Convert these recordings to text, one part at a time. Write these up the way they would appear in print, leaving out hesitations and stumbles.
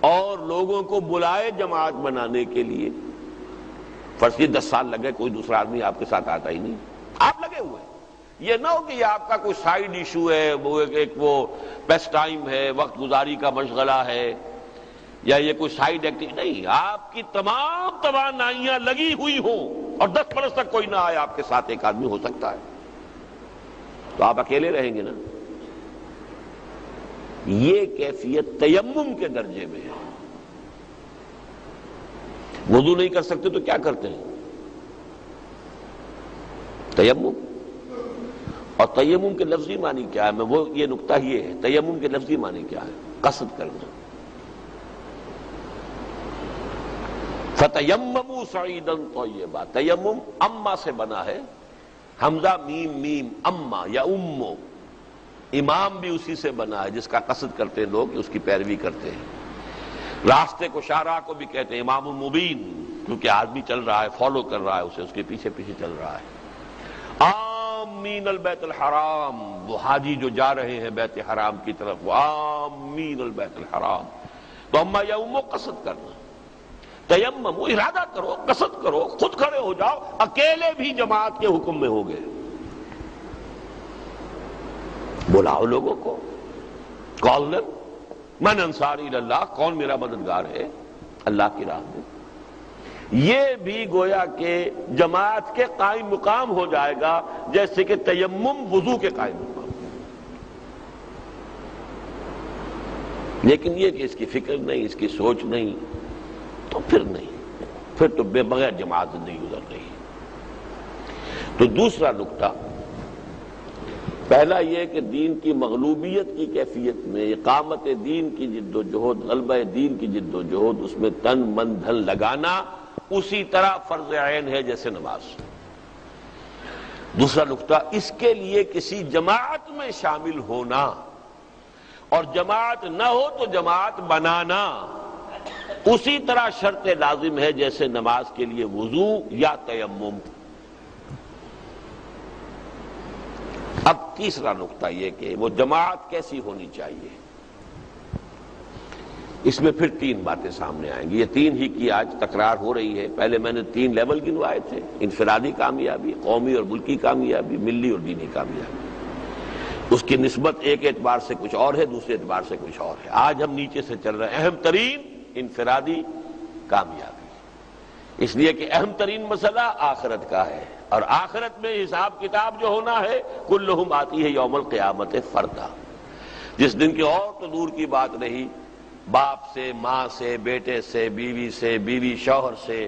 اور لوگوں کو بلائے جماعت بنانے کے لیے. فرض کی 10 سال لگے، کوئی دوسرا آدمی آپ کے ساتھ آتا ہی نہیں، آپ لگے ہوئے ہیں. یہ نہ ہو کہ یہ آپ کا کوئی سائیڈ ایشو ہے، وہ ایک وہ پیس ٹائم ہے، وقت گزاری کا مشغلہ ہے، یا یہ کوئی سائیڈ ایکٹیویٹی نہیں. آپ کی تمام توانائیاں لگی ہوئی ہوں اور 10 برس تک کوئی نہ آئے آپ کے ساتھ ایک آدمی ہو سکتا ہے، تو آپ اکیلے رہیں گے نا. یہ کیفیت تیمم کے درجے میں ہے. وضو نہیں کر سکتے تو کیا کرتے ہیں؟ تیمم. اور تیمم کے لفظی معنی کیا ہے؟ یہ نقطہ یہ ہے، تیمم کے لفظی معنی کیا ہے؟ قصد کرنا. فَتَيَمَّمُوا صَعِيدًا طَيِّبًا. تیمم اما سے بنا ہے، حمزہ میم میم اما یا امو. امام بھی اسی سے بنا ہے جس کا قصد کرتے ہیں لوگ، اس کی پیروی کرتے ہیں. راستے کو شاہراہ کو بھی کہتے ہیں امام المبین، کیونکہ آدمی چل رہا ہے، فالو کر رہا ہے اسے، اس کے پیچھے پیچھے چل رہا ہے. آمین البیت الحرام، وہ حاجی جو جا رہے ہیں بیت حرام کی طرف، وہ آمین البیت الحرام. تو اما یا امو قصد کرنا. تیمم ارادہ کرو، قصد کرو، خود کھڑے ہو جاؤ. اکیلے بھی جماعت کے حکم میں ہو گئے. بلاؤ لوگوں کو، کال دم من انصاری اللہ، کون میرا مددگار ہے اللہ کی راہ میں. یہ بھی گویا کہ جماعت کے قائم مقام ہو جائے گا، جیسے کہ تیمم وضو کے قائم مقام. لیکن یہ کہ اس کی فکر نہیں، اس کی سوچ نہیں، تو پھر نہیں، پھر تو بے بغیر جماعت زندگی گزر رہی. تو دوسرا نقطہ، پہلا یہ کہ دین کی مغلوبیت کی کیفیت میں اقامت دین کی جد و جہد، غلبہ دین کی جد و جہد، اس میں تن من دھن لگانا اسی طرح فرض عین ہے جیسے نماز. دوسرا نقطہ، اس کے لیے کسی جماعت میں شامل ہونا، اور جماعت نہ ہو تو جماعت بنانا اسی طرح شرط لازم ہے جیسے نماز کے لیے وضو یا تیمم. اب تیسرا نقطہ یہ کہ وہ جماعت کیسی ہونی چاہیے. اس میں پھر 3 باتیں سامنے آئیں گی. یہ 3 ہی کی آج تکرار ہو رہی ہے. پہلے میں نے 3 لیول گنوائے تھے: انفرادی کامیابی، قومی اور ملکی کامیابی، ملی اور دینی کامیابی. اس کی نسبت ایک اعتبار سے کچھ اور ہے، دوسرے اعتبار سے کچھ اور ہے. آج ہم نیچے سے چل رہے ہیں. اہم ترین انفرادی کامیابی، اس لیے کہ اہم ترین مسئلہ آخرت کا ہے، اور آخرت میں حساب کتاب جو ہونا ہے، کلہم آتی ہے یوم القیامت فردا. جس دن کی اور تو دور کی بات نہیں، باپ سے، ماں سے، بیٹے سے، بیوی سے، بیوی شوہر سے،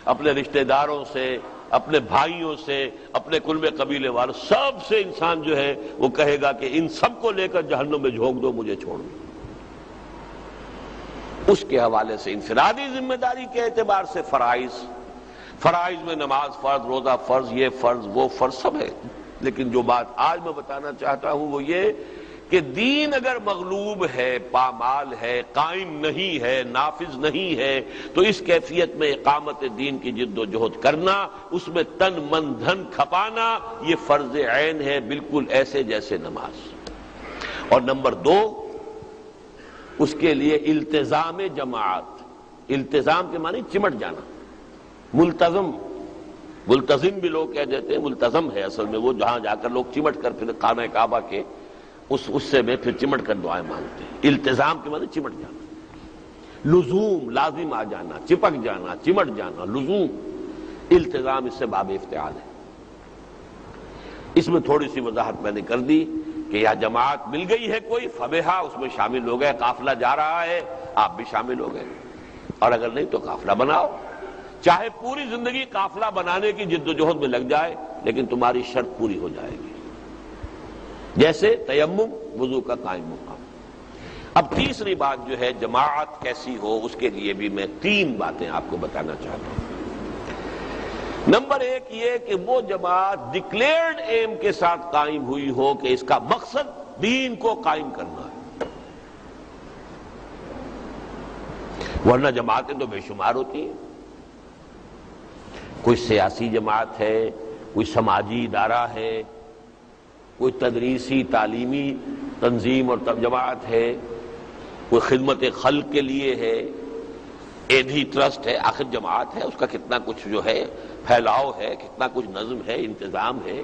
اپنے رشتہ داروں سے، اپنے بھائیوں سے، اپنے قلب قبیلے والوں، سب سے انسان جو ہے وہ کہے گا کہ ان سب کو لے کر جہنم میں جھونک دو، مجھے چھوڑ دو. اس کے حوالے سے انفرادی ذمہ داری کے اعتبار سے فرائض میں نماز فرض، روزہ فرض، یہ فرض وہ فرض سب ہے. لیکن جو بات آج میں بتانا چاہتا ہوں وہ یہ کہ دین اگر مغلوب ہے، پامال ہے، قائم نہیں ہے، نافذ نہیں ہے، تو اس کیفیت میں اقامت دین کی جد و جہد کرنا، اس میں تن من دھن کھپانا، یہ فرض عین ہے، بالکل ایسے جیسے نماز. اور نمبر 2، اس کے لیے التزام جماعت. التزام کے معنی چمٹ جانا. ملتزم بھی لوگ کہہ دیتے ہیں، ملتزم ہے اصل میں وہ جہاں جا کر لوگ چمٹ کر پھر خانہ کعبہ کے اس سے میں پھر چمٹ کر دعائیں مانگتے ہیں. التزام کے معنی چمٹ جانا. لزوم، لازم آ جانا، چپک جانا، چمٹ جانا، لزوم. التزام اس سے باب افتعال ہے. اس میں تھوڑی سی وضاحت میں نے کر دی کہ یا جماعت مل گئی ہے کوئی، فبہا، اس میں شامل ہو گئے. قافلہ جا رہا ہے، آپ بھی شامل ہو گئے. اور اگر نہیں تو قافلہ بناؤ. چاہے پوری زندگی قافلہ بنانے کی جد و جہد میں لگ جائے، لیکن تمہاری شرط پوری ہو جائے گی، جیسے تیمم، وضو کا قائم مقام. اب تیسری بات جو ہے جماعت کیسی ہو، اس کے لیے بھی میں 3 باتیں آپ کو بتانا چاہتا ہوں. نمبر 1 یہ کہ وہ جماعت ڈکلیئرڈ ایم کے ساتھ قائم ہوئی ہو کہ اس کا مقصد دین کو قائم کرنا ہے. ورنہ جماعتیں تو بے شمار ہوتی ہیں. کوئی سیاسی جماعت ہے، کوئی سماجی ادارہ ہے، کوئی تدریسی تعلیمی تنظیم اور جماعت ہے، کوئی خدمت خلق کے لیے ہے، ایدھی ٹرسٹ ہے، آخر جماعت ہے، اس کا کتنا کچھ جو ہے پھیلاؤ ہے، کتنا کچھ نظم ہے، انتظام ہے،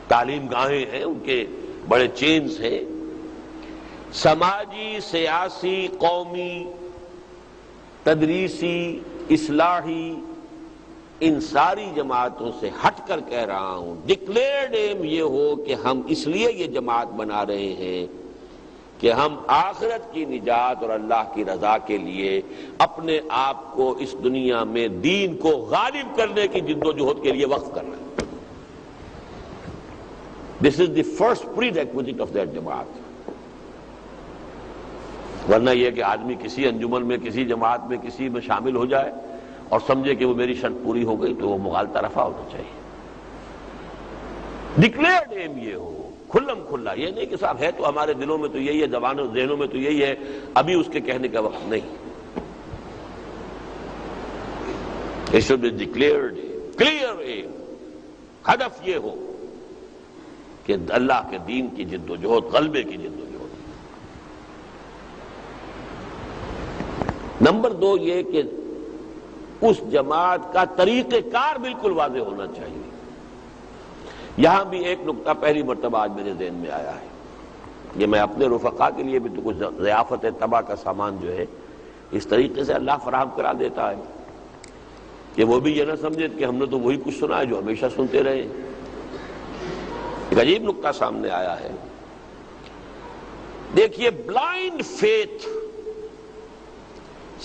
تعلیم گاہیں ہیں، ان کے بڑے چینز ہیں۔ سماجی، سیاسی، قومی، تدریسی، اصلاحی، ان ساری جماعتوں سے ہٹ کر کہہ رہا ہوں، ڈکلیئرڈ ایم یہ ہو کہ ہم اس لیے یہ جماعت بنا رہے ہیں کہ ہم آخرت کی نجات اور اللہ کی رضا کے لیے اپنے آپ کو اس دنیا میں دین کو غالب کرنے کی جد و جہد کے لیے وقف کر رہے ہیں۔ This is the first prerequisite of that جماعت۔ ورنہ یہ کہ آدمی کسی انجمن میں، کسی جماعت میں، کسی میں شامل ہو جائے اور سمجھے کہ وہ میری شرط پوری ہو گئی تو وہ مغالطہ رفع ہونا چاہیے۔ ڈکلیئرڈ ایم یہ ہو، کھلم کھلا، یہ نہیں کہ صاحب ہے تو ہمارے دلوں میں تو یہی ہے، زبانوں ذہنوں میں تو یہی ہے، ابھی اس کے کہنے کا وقت نہیں۔ It should be declared clear aim، ہدف یہ ہو کہ اللہ کے دین کی جد و جہد، غلبے کی جد و جہد۔ نمبر 2 یہ کہ اس جماعت کا طریقہ کار بالکل واضح ہونا چاہیے۔ یہاں بھی ایک نقطہ پہلی مرتبہ آج میرے ذہن میں آیا ہے، یہ میں اپنے رفقا کے لیے بھی تو کچھ ضیافت طبع کا سامان جو ہے اس طریقے سے اللہ فراہم کرا دیتا ہے کہ وہ بھی یہ نہ سمجھے کہ ہم نے تو وہی کچھ سنا ہے جو ہمیشہ سنتے رہے۔ ایک عجیب نقطہ سامنے آیا ہے، دیکھیے بلائنڈ فیتھ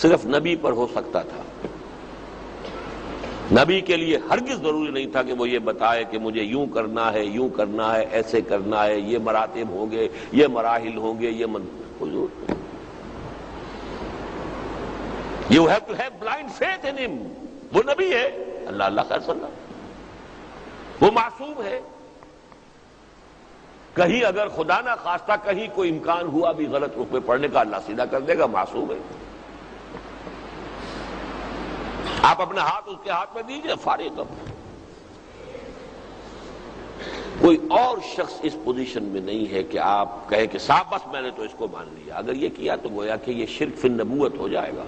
صرف نبی پر ہو سکتا تھا۔ نبی کے لیے ہرگز ضروری نہیں تھا کہ وہ یہ بتائے کہ مجھے یوں کرنا ہے، یوں کرنا ہے، ایسے کرنا ہے، یہ مراتب ہوں گے، یہ مراحل ہوں گے، یہ حضور You have to have blind faith in him۔ وہ نبی ہے، اللہ اللہ خیر صلی اللہ، وہ معصوم ہے، کہیں اگر خدا نہ خواستہ کہیں کوئی امکان ہوا بھی غلط رخ پہ پڑنے کا، اللہ سیدھا کر دے گا، معصوم ہے۔ آپ اپنا ہاتھ اس کے ہاتھ میں دیجئے، فارغ اب۔ کوئی اور شخص اس پوزیشن میں نہیں ہے کہ آپ کہیں کہ صاحب بس میں نے تو اس کو مان لیا۔ اگر یہ کیا تو گویا کہ یہ شرک فی النبوت ہو جائے گا۔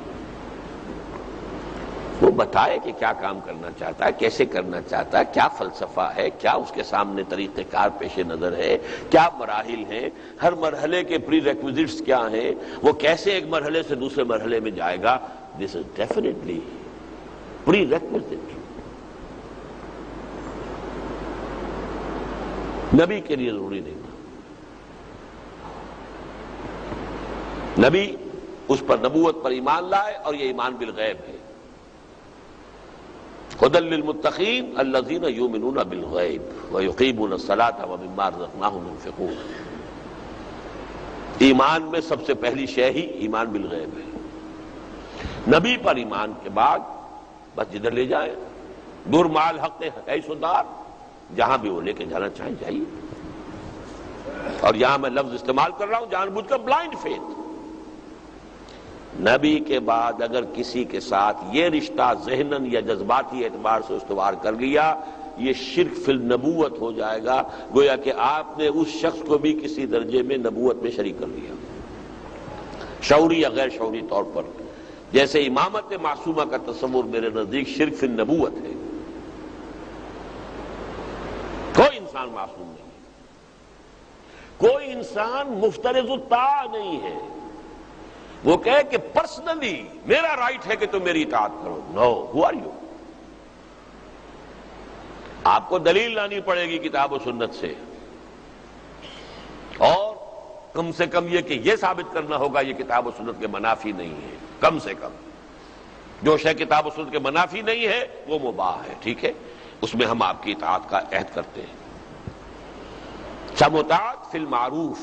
وہ بتائے کہ کیا کام کرنا چاہتا ہے، کیسے کرنا چاہتا ہے، کیا فلسفہ ہے، کیا اس کے سامنے طریقہ کار پیش نظر ہے، کیا مراحل ہیں، ہر مرحلے کے پری ریکوزٹس کیا ہیں، وہ کیسے ایک مرحلے سے دوسرے مرحلے میں جائے گا۔ دس از ڈیفینیٹلی پری ریکوزٹ۔ نبی کے لیے ضروری نہیں تھا، نبی اس پر نبوت پر ایمان لائے، اور یہ ایمان بالغیب ہے۔ ھدی للمتقین الذین یؤمنون بالغیب ویقیمون الصلاۃ ومما رزقناہم ينفقون۔ ایمان میں سب سے پہلی شے ہی ایمان بالغیب ہے۔ نبی پر ایمان کے بعد بس جدھر لے جائیں، دور مال حق حیث دار، جہاں بھی وہ لے کے جانا چاہیں جائیے۔ اور یہاں میں لفظ استعمال کر رہا ہوں جان بوجھ کر، بلائنڈ فیتھ۔ نبی کے بعد اگر کسی کے ساتھ یہ رشتہ ذہناً یا جذباتی اعتبار سے استوار کر لیا، یہ شرک فی النبوت ہو جائے گا، گویا کہ آپ نے اس شخص کو بھی کسی درجے میں نبوت میں شریک کر لیا، شعوری یا غیر شعوری طور پر۔ جیسے امامت معصومہ کا تصور میرے نزدیک شرک فی النبوت ہے۔ کوئی انسان معصوم نہیں، کوئی انسان مفترض الطاعہ نہیں ہے۔ وہ کہے کہ پرسنلی میرا رائٹ ہے کہ تم میری اطاعت کرو، نو، ہو آر یو؟ آپ کو دلیل لانی پڑے گی کتاب و سنت سے، اور کم سے کم یہ کہ یہ ثابت کرنا ہوگا یہ کتاب و سنت کے منافی نہیں ہے۔ کم سے کم جو شے کتاب و سنت کے منافی نہیں ہے وہ مباح ہے، ٹھیک ہے، اس میں ہم آپ کی اطاعت کا عہد کرتے ہیں۔ سمطاعت فی المعروف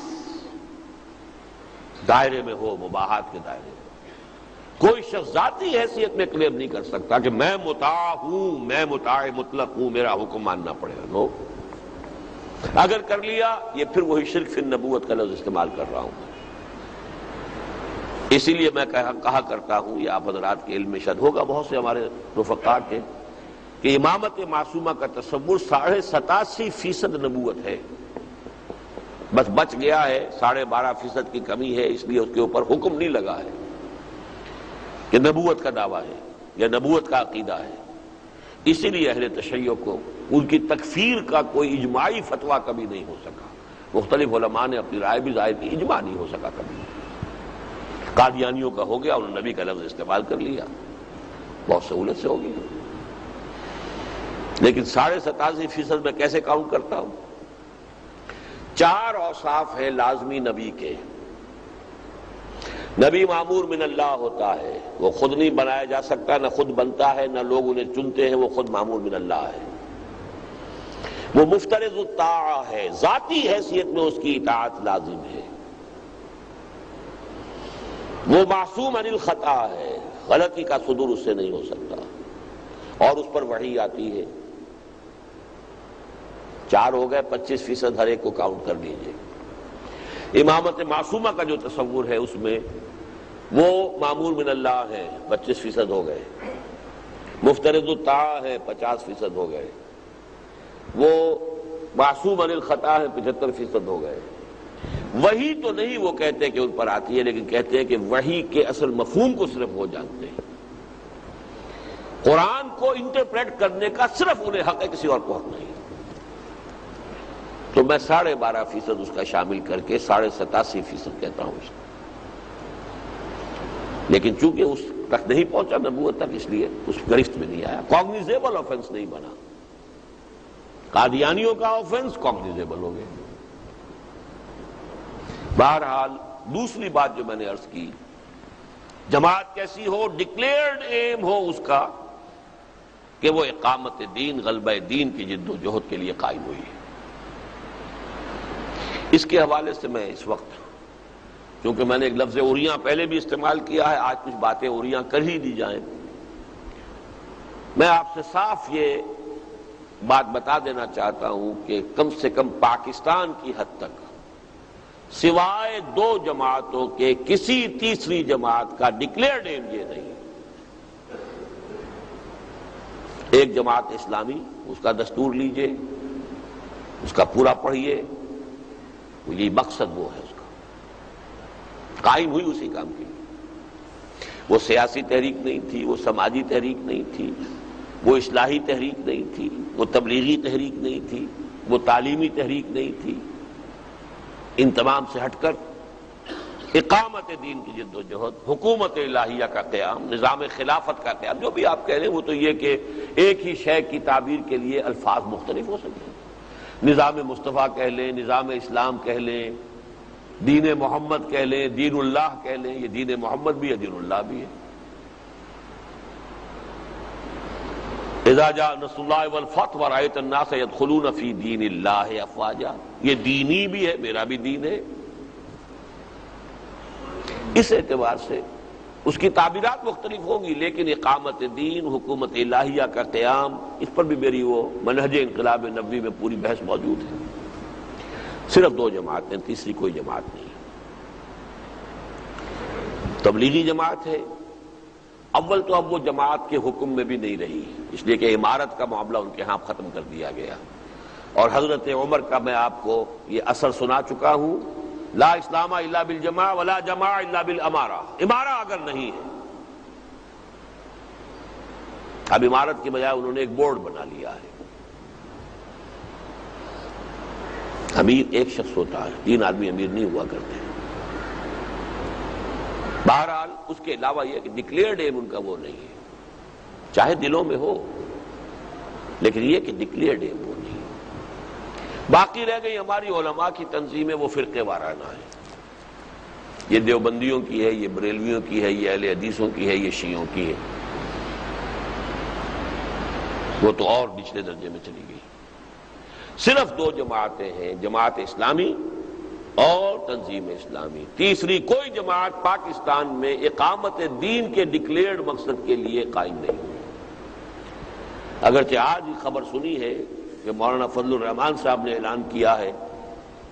دائرے میں ہو، مباحات کے دائرے میں۔ کوئی شخص ذاتی حیثیت میں کلیم نہیں کر سکتا کہ میں مطاع ہوں، میں مطاع مطلق ہوں، میرا حکم ماننا پڑے گا، نو۔ اگر کر لیا یہ پھر وہی شرک فی النبوت کا لفظ استعمال کر رہا ہوں۔ اسی لیے میں کہا کرتا ہوں، یہ آپ حضرات کے علم میں شاید ہوگا بہت سے ہمارے رفقا کے، کہ امامت معصومہ کا تصور 87.5% نبوت ہے۔ بس بچ گیا ہے، 12.5% کی کمی ہے، اس لیے اس کے اوپر حکم نہیں لگا ہے کہ نبوت کا دعویٰ ہے یا نبوت کا عقیدہ ہے۔ اسی لیے اہل تشیع کو ان کی تکفیر کا کوئی اجماعی فتویٰ کبھی نہیں ہو سکا۔ مختلف علماء نے اپنی رائے بھی ظاہر کی، اجماع نہیں ہو سکا کبھی۔ قادیانیوں کا ہو گیا، انہوں نے نبی کا لفظ استعمال کر لیا، بہت سہولت سے ہو گیا۔ لیکن 87.5% میں کیسے کاؤنٹ کرتا ہوں؟ 4 اوصاف ہیں لازمی نبی کے۔ نبی معمور من اللہ ہوتا ہے، وہ خود نہیں بنایا جا سکتا، نہ خود بنتا ہے، نہ لوگ انہیں چنتے ہیں، وہ خود معمور من اللہ ہے۔ وہ مفترض الطاعہ ہے، ذاتی حیثیت میں اس کی اطاعت لازم ہے۔ وہ معصوم عن الخطا ہے، غلطی کا صدور اس سے نہیں ہو سکتا، اور اس پر وحی آتی ہے۔ 4 ہو گئے، 25% ہر ایک کو کاؤنٹ کر لیجئے۔ امامت معصومہ کا جو تصور ہے اس میں وہ معمور من اللہ ہے، 25% ہو گئے۔ مفترض الطاعہ ہے، 50% ہو گئے۔ وہ معصوم عن الخطا ہے، 75% ہو گئے۔ وحی تو نہیں وہ کہتے کہ ان پر آتی ہے، لیکن کہتے ہیں کہ وحی کے اصل مفہوم کو صرف وہ جانتے ہیں۔ قرآن کو انٹرپریٹ کرنے کا صرف انہیں حق ہے، کسی اور کو حق نہیں۔ تو میں 12.5% اس کا شامل کر کے 87.5% کہتا ہوں اس کو۔ لیکن چونکہ اس تک نہیں پہنچا نبوت تک، اس لیے اس گرفت میں نہیں آیا، کاگنیزیبل آفنس نہیں بنا۔ قادیانیوں کا آفنس کاگنیزیبل ہو گیا۔ بہرحال دوسری بات جو میں نے عرض کی، جماعت کیسی ہو؟ ڈکلیئرڈ ایم ہو اس کا کہ وہ اقامت دین، غلبہ دین کی جد و جہد کے لیے قائم ہوئی ہے۔ اس کے حوالے سے میں اس وقت، کیونکہ میں نے ایک لفظ عریاں پہلے بھی استعمال کیا ہے، آج کچھ باتیں عریاں کر ہی دی جائیں، میں آپ سے صاف یہ بات بتا دینا چاہتا ہوں کہ کم سے کم پاکستان کی حد تک سوائے 2 جماعتوں کے کسی تیسری جماعت کا ڈکلیئرڈ ایم یہ نہیں۔ ایک جماعت اسلامی، اس کا دستور لیجئے، اس کا پورا پڑھیے، یہ مقصد وہ ہے اس کا، قائم ہوئی اسی کام کے لیے۔ وہ سیاسی تحریک نہیں تھی، وہ سماجی تحریک نہیں تھی، وہ اصلاحی تحریک نہیں تھی، وہ تبلیغی تحریک نہیں تھی، وہ تعلیمی تحریک نہیں تھی۔ ان تمام سے ہٹ کر اقامت دین کی جد و جہد، حکومت الہیہ کا قیام، نظام خلافت کا قیام، جو بھی آپ کہہ لیں، وہ تو یہ کہ ایک ہی شے کی تعبیر کے لیے الفاظ مختلف ہو سکتے ہیں۔ نظام مصطفیٰ کہہ لیں، نظام اسلام کہہ لیں، دین محمد کہہ لیں، دین اللہ کہہ لیں، یہ دین محمد بھی ہے، دین اللہ بھی ہے۔ اذا جاء نصر اللہ والفتح ورأیت الناس يدخلون فی دین اللہ افواجا، یہ دینی بھی ہے، میرا بھی دین ہے۔ اس اعتبار سے اس کی تعبیرات مختلف ہوگی، لیکن اقامت دین، حکومت الہیہ کا قیام، اس پر بھی میری وہ منہج انقلاب نبوی میں پوری بحث موجود ہے۔ صرف 2 جماعتیں، تیسری کوئی جماعت نہیں۔ تبلیغی جماعت ہے، اول تو اب وہ جماعت کے حکم میں بھی نہیں رہی، اس لیے کہ امارت کا معاملہ ان کے ہاں ختم کر دیا گیا، اور حضرت عمر کا میں آپ کو یہ اثر سنا چکا ہوں، لا اسلام الا بالجماع ولا جماع الا بالامارہ۔ امارہ اگر نہیں ہے، اب امارت کی بجائے انہوں نے ایک بورڈ بنا لیا ہے، امیر ایک شخص ہوتا ہے، 3 آدمی امیر نہیں ہوا کرتے۔ بہرحال اس کے علاوہ یہ کہ ڈکلیئرڈ ایم ان کا وہ نہیں ہے، چاہے دلوں میں ہو، لیکن یہ کہ ڈکلیئرڈ ایم وہ نہیں۔ باقی رہ گئی ہماری علماء کی تنظیمیں، وہ فرقے وارانہ ہیں، یہ دیوبندیوں کی ہے، یہ بریلویوں کی ہے، یہ اہل حدیثوں کی ہے، یہ شیعوں کی ہے، وہ تو اور نچلے درجے میں چلی گئی۔ صرف 2 جماعتیں ہیں، جماعت اسلامی اور تنظیم اسلامی، تیسری کوئی جماعت پاکستان میں اقامت دین کے ڈکلیئرڈ مقصد کے لیے قائم نہیں ہوئی۔ اگرچہ آج خبر سنی ہے کہ مولانا فضل الرحمان صاحب نے اعلان کیا ہے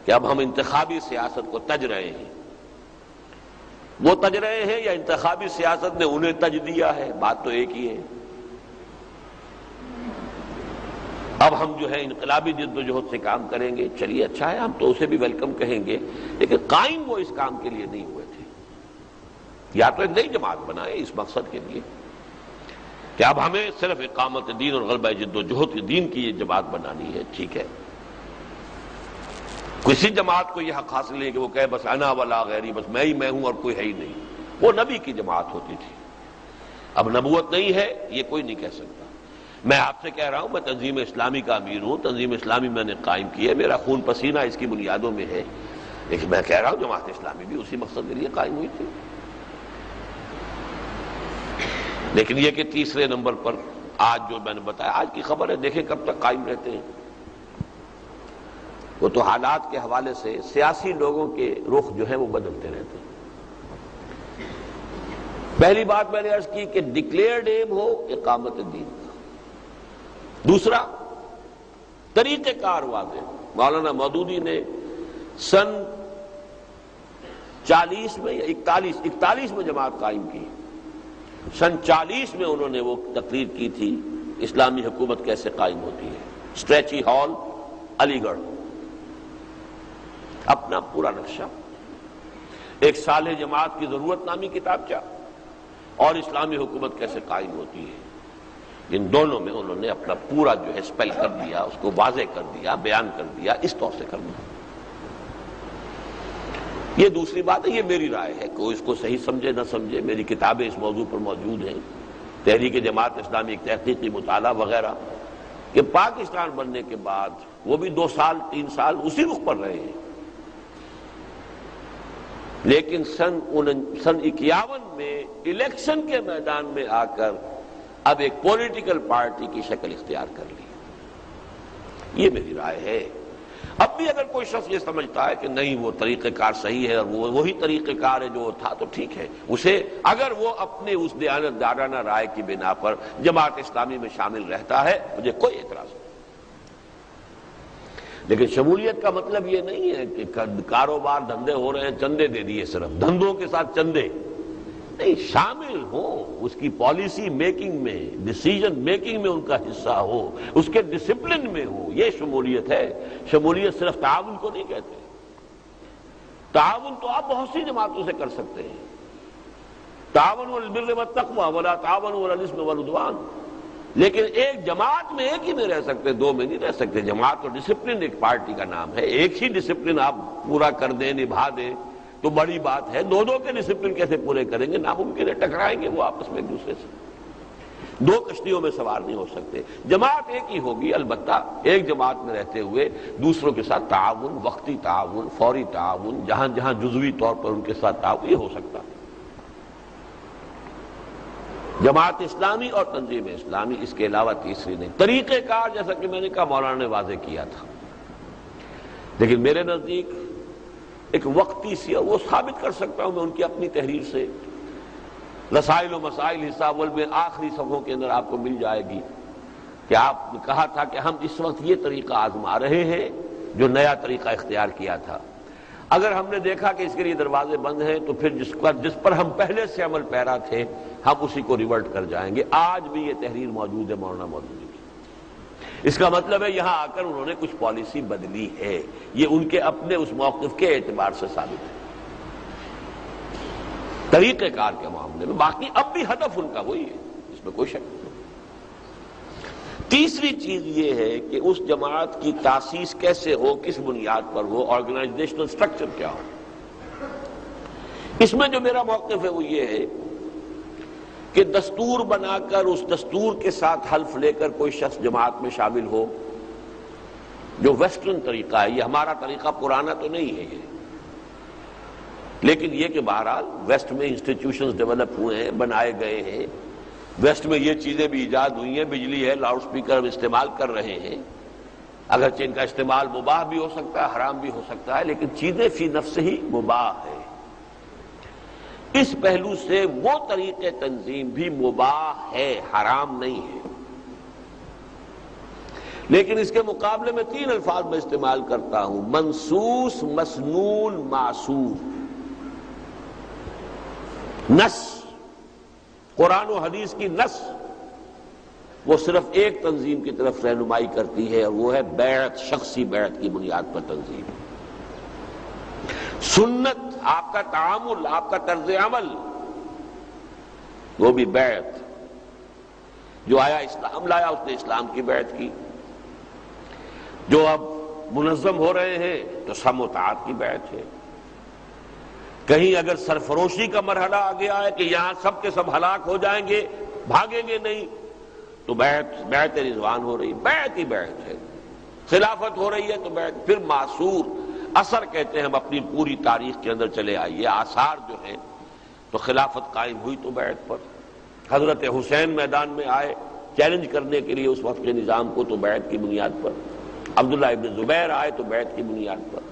کہ اب ہم انتخابی سیاست کو تج رہے ہیں۔ وہ تج رہے ہیں یا انتخابی سیاست نے انہیں تج دیا ہے، بات تو ایک ہی ہے۔ اب ہم جو ہے انقلابی جد و جہد سے کام کریں گے، چلیے اچھا ہے، ہم تو اسے بھی ویلکم کہیں گے، لیکن قائم وہ اس کام کے لیے نہیں ہوئے تھے۔ یا تو ایک نئی جماعت بنائے اس مقصد کے لیے کہ اب ہمیں صرف اقامت دین اور غلبہ جد و جہد دین کی یہ جماعت بنانی ہے، ٹھیک ہے۔ کسی جماعت کو یہ حق حاصل نہیں کہ وہ کہے بس انا ولا غیری، بس میں ہی میں ہوں اور کوئی ہے ہی نہیں، وہ نبی کی جماعت ہوتی تھی۔ اب نبوت نہیں ہے، یہ کوئی نہیں کہہ سکتا۔ میں آپ سے کہہ رہا ہوں، میں تنظیم اسلامی کا امیر ہوں، تنظیم اسلامی میں نے قائم کی ہے، میرا خون پسینہ اس کی بنیادوں میں ہے، لیکن میں کہہ رہا ہوں جماعت اسلامی بھی اسی مقصد کے لیے قائم ہوئی تھی۔ لیکن یہ کہ تیسرے نمبر پر آج جو میں نے بتایا، آج کی خبر ہے، دیکھیں کب تک قائم رہتے ہیں۔ وہ تو حالات کے حوالے سے سیاسی لوگوں کے رخ جو ہے وہ بدلتے رہتے ہیں۔ پہلی بات میں نے عرض کی کہ ڈکلیئرڈ ایم ہو اقامت دین کا۔ دوسرا، طریقہ کار واضح۔ مولانا مودودی نے سن 40 میں یا 41 میں جماعت قائم کی، سن 40 میں انہوں نے وہ تقریر کی تھی اسلامی حکومت کیسے قائم ہوتی ہے، اسٹریچی ہال علی گڑھ، اپنا پورا نقشہ، ایک صالح جماعت کی ضرورت نامی کتابچہ، اور اسلامی حکومت کیسے قائم ہوتی ہے۔ ان دونوں میں انہوں نے اپنا پورا جو ہے اسپیل کر دیا، اس کو واضح کر دیا، بیان کر دیا، اس طور سے کر دیا۔ یہ دوسری بات ہے، یہ میری رائے ہے، کوئی اس کو صحیح سمجھے نہ سمجھے، میری کتابیں اس موضوع پر موجود ہیں، تحریک جماعت اسلامی ایک تحقیقی مطالعہ وغیرہ، کہ پاکستان بننے کے بعد وہ بھی 2 سال 3 سال اسی رخ پر رہے ہیں، لیکن سن 51 میں الیکشن کے میدان میں آ کر اب ایک پولیٹیکل پارٹی کی شکل اختیار کر لی۔ یہ میری رائے ہے۔ اب بھی اگر کوئی شخص یہ سمجھتا ہے کہ نہیں وہ طریقہ کار صحیح ہے اور وہی طریقہ کار ہے جو تھا، تو ٹھیک ہے، اسے اگر وہ اپنے اس دیانتدارانہ رائے کی بنا پر جماعت اسلامی میں شامل رہتا ہے، مجھے کوئی اعتراض نہیں۔ لیکن شمولیت کا مطلب یہ نہیں ہے کہ کاروبار دھندے ہو رہے ہیں، چندے دے دیے، صرف دھندوں کے ساتھ چندے نہیں، شامل ہوں، اس کی پالیسی میکنگ میں، ڈیسیجن میکنگ میں ان کا حصہ ہو، اس کے ڈسپلن میں ہو، یہ شمولیت ہے۔ شمولیت صرف تعاون کو نہیں کہتے، تعاون تو آپ بہت سی جماعتوں سے کر سکتے ہیں، تعاون البر والتقوی ولا تعاون علی الاثم والعدوان، لیکن ایک جماعت میں ایک ہی میں رہ سکتے، 2 میں نہیں رہ سکتے۔ جماعت اور ڈسپلن ایک پارٹی کا نام ہے، ایک ہی ڈسپلن آپ پورا کر دیں، نبھا دیں تو بڑی بات ہے، 2 کے ڈسپلن کیسے پورے کریں گے؟ ناممکن ہے، ٹکرائیں گے وہ آپس میں ایک دوسرے سے، 2 کشتیوں میں سوار نہیں ہو سکتے۔ جماعت ایک ہی ہوگی، البتہ ایک جماعت میں رہتے ہوئے دوسروں کے ساتھ تعاون، وقتی تعاون، فوری تعاون، جہاں جہاں جزوی طور پر ان کے ساتھ تعاون، یہ ہو سکتا ہے۔ جماعت اسلامی اور تنظیم اسلامی، اس کے علاوہ تیسری نہیں۔ طریقہ کار جیسا کہ میں نے کہا مولانا نے واضح کیا تھا، لیکن میرے نزدیک ایک وقتی سی، وہ ثابت کر سکتا ہوں میں ان کی اپنی تحریر سے، رسائل و مسائل حصہ اول میں آخری صفحوں کے اندر آپ کو مل جائے گی، کہ آپ نے کہا تھا کہ ہم اس وقت یہ طریقہ آزما رہے ہیں جو نیا طریقہ اختیار کیا تھا، اگر ہم نے دیکھا کہ اس کے لیے دروازے بند ہیں تو پھر جس پر ہم پہلے سے عمل پیرا تھے ہم اسی کو ریورٹ کر جائیں گے۔ آج بھی یہ تحریر موجود ہے مولانا مودودی کی، اس کا مطلب ہے یہاں آ کر انہوں نے کچھ پالیسی بدلی ہے، یہ ان کے اپنے اس موقف کے اعتبار سے ثابت ہے طریقہ کار کے معاملے میں۔ باقی اب بھی ہدف ان کا وہی ہے، اس میں کوئی شک نہیں۔ تیسری چیز یہ ہے کہ اس جماعت کی تاسیس کیسے ہو، کس بنیاد پر ہو، آرگنائزیشنل سٹرکچر کیا ہو۔ اس میں جو میرا موقف ہے وہ یہ ہے کہ دستور بنا کر اس دستور کے ساتھ حلف لے کر کوئی شخص جماعت میں شامل ہو، جو ویسٹرن طریقہ ہے، یہ ہمارا طریقہ پرانا تو نہیں ہے یہ، لیکن یہ کہ بہرحال ویسٹ میں انسٹیٹیوشنز ڈیولپ ہوئے ہیں، بنائے گئے ہیں، ویسٹ میں یہ چیزیں بھی ایجاد ہوئی ہیں، بجلی ہے، لاؤڈ سپیکر ہم استعمال کر رہے ہیں، اگرچہ ان کا استعمال مباح بھی ہو سکتا ہے، حرام بھی ہو سکتا ہے، لیکن چیزیں فی نفس ہی مباح ہے۔ اس پہلو سے وہ طریقے تنظیم بھی مباح ہے، حرام نہیں ہے، لیکن اس کے مقابلے میں 3 الفاظ میں استعمال کرتا ہوں: منصوص، مسنون، معصور۔ نص، قرآن و حدیث کی نص، وہ صرف ایک تنظیم کی طرف رہنمائی کرتی ہے، اور وہ ہے بیعت، شخصی بیعت کی بنیاد پر تنظیم۔ سنت، آپ کا تعامل، آپ کا طرز عمل، وہ بھی بیعت۔ جو آیا اسلام لایا، اس نے اسلام کی بیعت کی۔ جو اب منظم ہو رہے ہیں تو سم و طاعت کی بیعت ہے۔ کہیں اگر سرفروشی کا مرحلہ آ گیا ہے کہ یہاں سب کے سب ہلاک ہو جائیں گے، بھاگیں گے نہیں، تو بیعت رضوان ہو رہی، بیعت ہی بیعت ہے۔ خلافت ہو رہی ہے تو بیعت۔ پھر معصور اثر کہتے ہیں، ہم اپنی پوری تاریخ کے اندر چلے آئیے، آثار جو ہیں، تو خلافت قائم ہوئی تو بیعت پر۔ حضرت حسین میدان میں آئے چیلنج کرنے کے لیے اس وقت کے نظام کو، تو بیعت کی بنیاد پر۔ عبداللہ ابن زبیر آئے تو بیعت کی بنیاد پر۔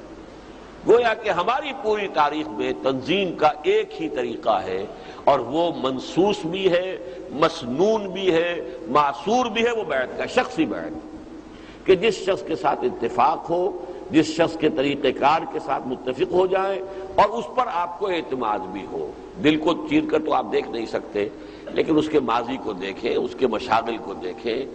گویا کہ ہماری پوری تاریخ میں تنظیم کا ایک ہی طریقہ ہے، اور وہ منصوص بھی ہے، مسنون بھی ہے، معصور بھی ہے، وہ بیعت کا، شخصی بیعت، کہ جس شخص کے ساتھ اتفاق ہو، جس شخص کے طریقہ کار کے ساتھ متفق ہو جائیں، اور اس پر آپ کو اعتماد بھی ہو۔ دل کو چیر کر تو آپ دیکھ نہیں سکتے، لیکن اس کے ماضی کو دیکھیں، اس کے مشاغل کو دیکھیں،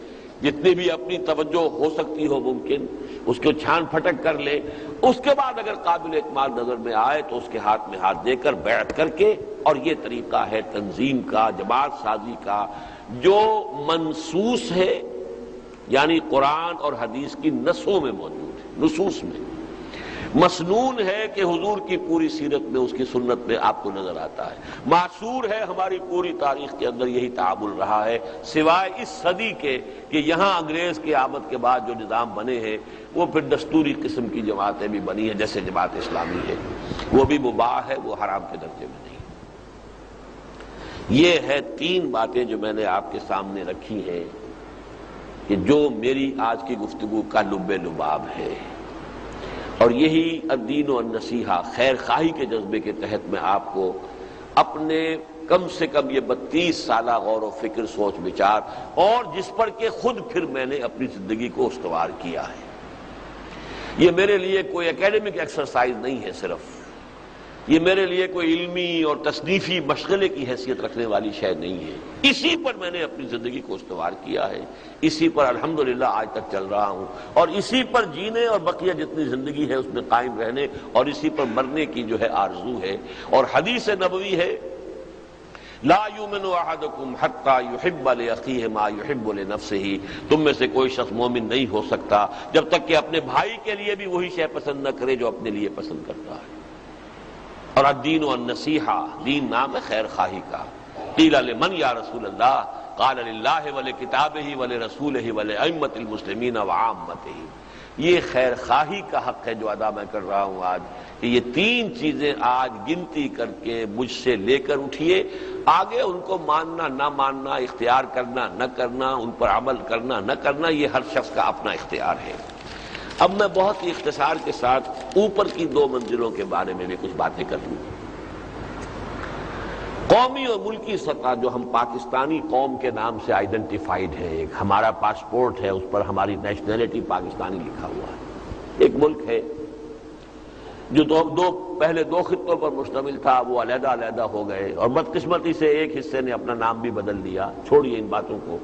جتنی بھی اپنی توجہ ہو سکتی ہو ممکن، اس کو چھان پھٹک کر لے، اس کے بعد اگر قابل اعتماد نظر میں آئے تو اس کے ہاتھ میں ہاتھ دے کر بیعت کر کے۔ اور یہ طریقہ ہے تنظیم کا، جماعت سازی کا، جو منصوص ہے، یعنی قرآن اور حدیث کی نصوں میں موجود ہے، نصوص میں۔ مسنون ہے کہ حضور کی پوری سیرت میں، اس کی سنت میں آپ کو نظر آتا ہے۔ معصور ہے، ہماری پوری تاریخ کے اندر یہی تعامل رہا ہے، سوائے اس صدی کے کہ یہاں انگریز کی آمد کے بعد جو نظام بنے ہیں وہ پھر دستوری قسم کی جماعتیں بھی بنی ہیں، جیسے جماعت اسلامی ہے، وہ بھی مباح ہے، وہ حرام کے درجے میں نہیں۔ یہ ہے تین باتیں جو میں نے آپ کے سامنے رکھی ہیں، کہ جو میری آج کی گفتگو کا لب لباب ہے، اور یہی الدین و النصیحہ، خیر خواہی کے جذبے کے تحت میں آپ کو اپنے کم سے کم یہ 32 سالہ غور و فکر، سوچ بچار، اور جس پر کہ خود پھر میں نے اپنی زندگی کو استوار کیا ہے۔ یہ میرے لیے کوئی اکیڈمک ایکسرسائز نہیں ہے، صرف یہ میرے لیے کوئی علمی اور تصنیفی مشغلے کی حیثیت رکھنے والی شے نہیں ہے۔ اسی پر میں نے اپنی زندگی کو استوار کیا ہے، اسی پر الحمدللہ آج تک چل رہا ہوں، اور اسی پر جینے اور بقیہ جتنی زندگی ہے اس میں قائم رہنے، اور اسی پر مرنے کی جو ہے آرزو ہے۔ اور حدیث نبوی ہے، لا یؤمن احدکم حتی یحب لاخیہ ما یحب لنفسہ، تم میں سے کوئی شخص مومن نہیں ہو سکتا جب تک کہ اپنے بھائی کے لیے بھی وہی شے پسند نہ کرے جو اپنے لیے پسند کرتا ہے۔ اور الدین والنصیحہ، دین نام ہے خیر خواہی کا۔ قیل لمن یا رسول اللہ، قال للہ ولکتابہ ولرسولہ ولائمۃ المسلمین وعامتہ۔ یہ خیر خواہی کا حق ہے جو ادا میں کر رہا ہوں آج، کہ یہ تین چیزیں آج گنتی کر کے مجھ سے لے کر اٹھیے، آگے ان کو ماننا نہ ماننا، اختیار کرنا نہ کرنا، ان پر عمل کرنا نہ کرنا، یہ ہر شخص کا اپنا اختیار ہے۔ اب میں بہت ہی اختصار کے ساتھ اوپر کی 2 منزلوں کے بارے میں بھی کچھ باتیں کر لوں۔ قومی اور ملکی سطح جو ہم پاکستانی قوم کے نام سے آئیڈینٹیفائیڈ ہے، ایک ہمارا پاسپورٹ ہے، اس پر ہماری نیشنلٹی پاکستانی لکھا ہوا ہے۔ ایک ملک ہے جو پہلے 2 خطوں پر مشتمل تھا، وہ علیحدہ علیحدہ ہو گئے، اور بدقسمتی سے ایک حصے نے اپنا نام بھی بدل دیا۔ چھوڑیے ان باتوں کو،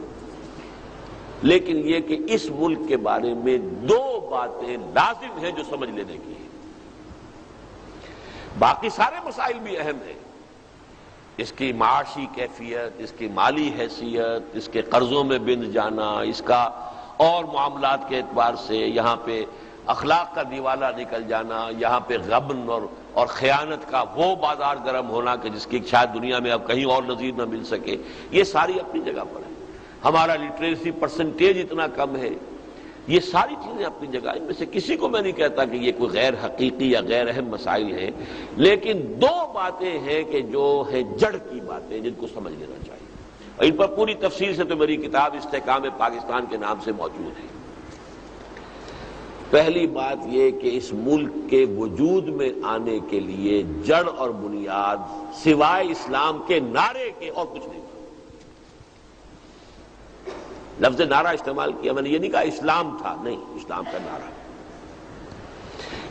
لیکن یہ کہ اس ملک کے بارے میں 2 باتیں لازم ہیں جو سمجھ لینے کی ہیں۔ باقی سارے مسائل بھی اہم ہیں، اس کی معاشی کیفیت، اس کی مالی حیثیت، اس کے قرضوں میں بند جانا، اس کا اور معاملات کے اعتبار سے یہاں پہ اخلاق کا دیوالہ نکل جانا، یہاں پہ غبن اور خیانت کا وہ بازار گرم ہونا کہ جس کی شاید دنیا میں اب کہیں اور نظیر نہ مل سکے، یہ ساری اپنی جگہ پر ہے۔ ہمارا لٹریسی پرسنٹیج اتنا کم ہے، یہ ساری چیزیں اپنی جگہ۔ ان میں سے کسی کو میں نہیں کہتا کہ یہ کوئی غیر حقیقی یا غیر اہم مسائل ہیں، لیکن 2 باتیں ہیں کہ جو ہیں جڑ کی باتیں، جن کو سمجھ لینا چاہیے، اور ان پر پوری تفصیل سے تو میری کتاب استحکام پاکستان کے نام سے موجود ہے۔ پہلی بات یہ کہ اس ملک کے وجود میں آنے کے لیے جڑ اور بنیاد سوائے اسلام کے نعرے کے اور کچھ نہیں۔ لفظ نعرہ استعمال کیا میں نے، یہ نہیں کہا اسلام تھا، نہیں، اسلام کا نعرہ۔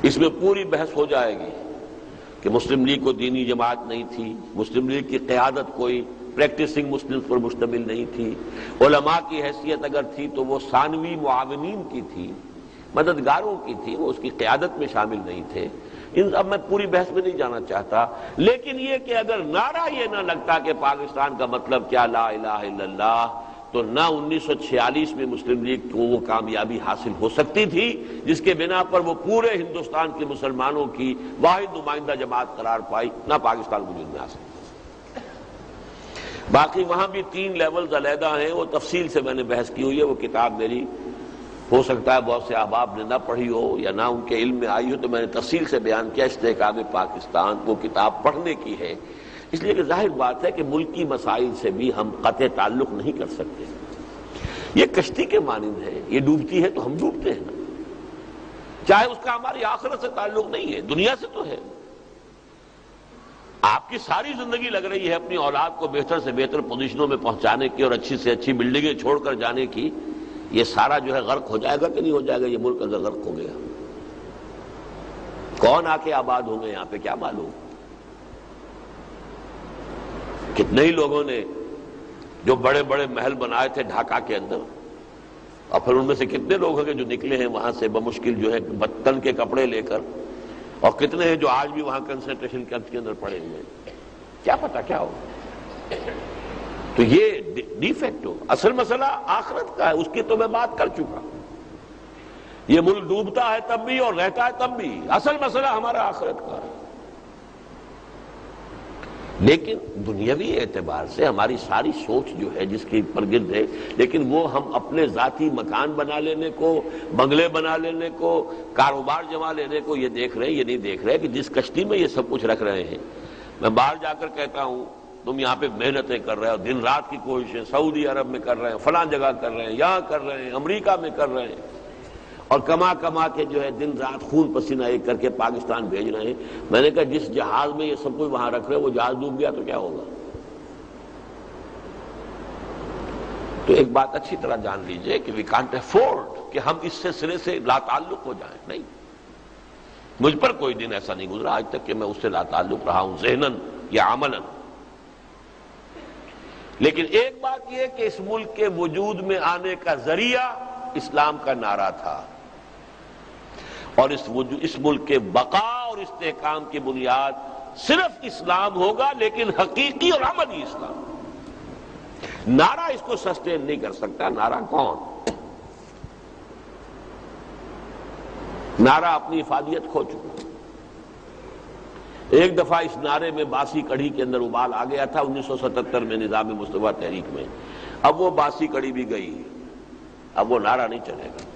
اس میں پوری بحث ہو جائے گی کہ مسلم لیگ کو دینی جماعت نہیں تھی، مسلم لیگ کی قیادت کوئی پریکٹسنگ مسلمز پر مشتمل نہیں تھی، علماء کی حیثیت اگر تھی تو وہ ثانوی معاونین کی تھی، مددگاروں کی تھی، وہ اس کی قیادت میں شامل نہیں تھے۔ اب میں پوری بحث میں نہیں جانا چاہتا، لیکن یہ کہ اگر نعرہ یہ نہ لگتا کہ پاکستان کا مطلب کیا لا الہ الا اللہ، تو نہ 1946 میں مسلم لیگ کو وہ کامیابی حاصل ہو سکتی تھی جس کے بنا پر وہ پورے ہندوستان کے مسلمانوں کی واحد نمائندہ جماعت قرار پائی، نہ پاکستان وجود میں آ سکتا۔ باقی وہاں بھی 3 لیولز علیحدہ ہیں، وہ تفصیل سے میں نے بحث کی ہوئی ہے، وہ کتاب میری ہو سکتا ہے بہت سے احباب نے نہ پڑھی ہو یا نہ ان کے علم میں آئی ہو، تو میں نے تفصیل سے بیان کیا استحکام پاکستان، وہ کتاب پڑھنے کی ہے، اس لیے کہ ظاہر بات ہے کہ ملکی مسائل سے بھی ہم قطع تعلق نہیں کر سکتے۔ یہ کشتی کے مانند ہے، یہ ڈوبتی ہے تو ہم ڈوبتے ہیں نا، چاہے اس کا ہماری آخرت سے تعلق نہیں ہے، دنیا سے تو ہے۔ آپ کی ساری زندگی لگ رہی ہے اپنی اولاد کو بہتر سے بہتر پوزیشنوں میں پہنچانے کی اور اچھی سے اچھی بلڈنگیں چھوڑ کر جانے کی، یہ سارا جو ہے غرق ہو جائے گا کہ نہیں ہو جائے گا؟ یہ ملک اگر غرق ہو گیا، کون آ کے آباد ہوں گے یہاں پہ کیا معلوم؟ کتنے ہی لوگوں نے جو بڑے بڑے محل بنائے تھے ڈھاکہ کے اندر، اور پھر ان میں سے کتنے لوگ ہیں کہ جو نکلے ہیں وہاں سے بمشکل جو ہے بتن کے کپڑے لے کر، اور کتنے ہیں جو آج بھی وہاں کنسنٹریشن کیمپ کے اندر پڑے ہوئے ہیں، کیا پتا کیا ہو۔ تو یہ ڈیفیکٹ ہو، اصل مسئلہ آخرت کا ہے، اس کی تو میں بات کر چکا۔ یہ ملک ڈوبتا ہے تب بھی اور رہتا ہے تب بھی، اصل مسئلہ ہمارا آخرت کا ہے۔ لیکن دنیاوی اعتبار سے ہماری ساری سوچ جو ہے جس کے پرگرد ہے، لیکن وہ ہم اپنے ذاتی مکان بنا لینے کو، بنگلے بنا لینے کو، کاروبار جما لینے کو یہ دیکھ رہے ہیں، یہ نہیں دیکھ رہے کہ جس کشتی میں یہ سب کچھ رکھ رہے ہیں۔ میں باہر جا کر کہتا ہوں تم یہاں پہ محنتیں کر رہے ہو، دن رات کی کوششیں سعودی عرب میں کر رہے ہیں، فلاں جگہ کر رہے ہیں، یہاں کر رہے ہیں، امریکہ میں کر رہے ہیں، اور کما کما کے جو ہے دن رات خون پسینہ ایک کر کے پاکستان بھیج رہے ہیں۔ میں نے کہا جس جہاز میں یہ سب کچھ وہاں رکھ رہے ہیں وہ جہاز ڈوب گیا تو کیا ہوگا؟ تو ایک بات اچھی طرح جان لیجئے کہ وی کانٹ افورڈ کہ ہم اس سے سرے سے لا تعلق ہو جائیں، نہیں۔ مجھ پر کوئی دن ایسا نہیں گزرا آج تک کہ میں اس سے لا تعلق رہا ہوں ذہناً یا عملاً۔ لیکن ایک بات یہ کہ اس ملک کے وجود میں آنے کا ذریعہ اسلام کا نعرہ تھا، اور اس ملک کے بقا اور استحکام کی بنیاد صرف اسلام ہوگا، لیکن حقیقی اور عملی اسلام۔ نعرہ اس کو سسٹین نہیں کر سکتا۔ نعرہ کون؟ نعرہ اپنی افادیت کھو چکا۔ ایک دفعہ اس نعرے میں باسی کڑھی کے اندر ابال آ گیا تھا 1977 میں نظام مصطفیٰ تحریک میں، اب وہ باسی کڑھی بھی گئی، اب وہ نعرہ نہیں چلے گا۔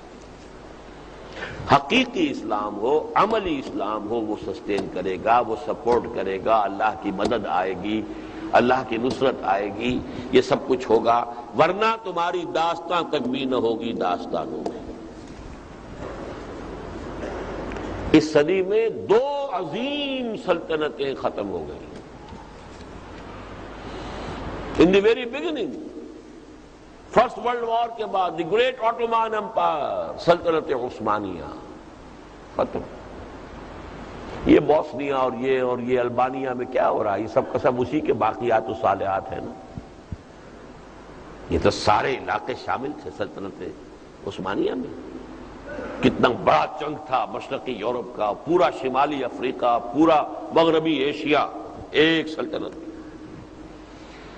حقیقی اسلام ہو، عملی اسلام ہو، وہ سسٹین کرے گا، وہ سپورٹ کرے گا، اللہ کی مدد آئے گی، اللہ کی نصرت آئے گی، یہ سب کچھ ہوگا، ورنہ تمہاری داستاں تک بھی نہ ہوگی داستانوں میں۔ اس صدی میں 2 عظیم سلطنتیں ختم ہو گئی۔ In the very beginning, first world war کے بعد دی گریٹ آٹومان امپائر، سلطنت عثمانیہ ختم۔ یہ بوسنیا اور یہ البانیہ میں کیا ہو رہا ہے؟ یہ سب کا سب اسی کے باقیات و صالحات ہیں نا۔ یہ تو سارے علاقے شامل تھے سلطنت عثمانیہ میں۔ کتنا بڑا چنک تھا مشرقی یورپ کا، پورا شمالی افریقہ، پورا مغربی ایشیا ایک سلطنت۔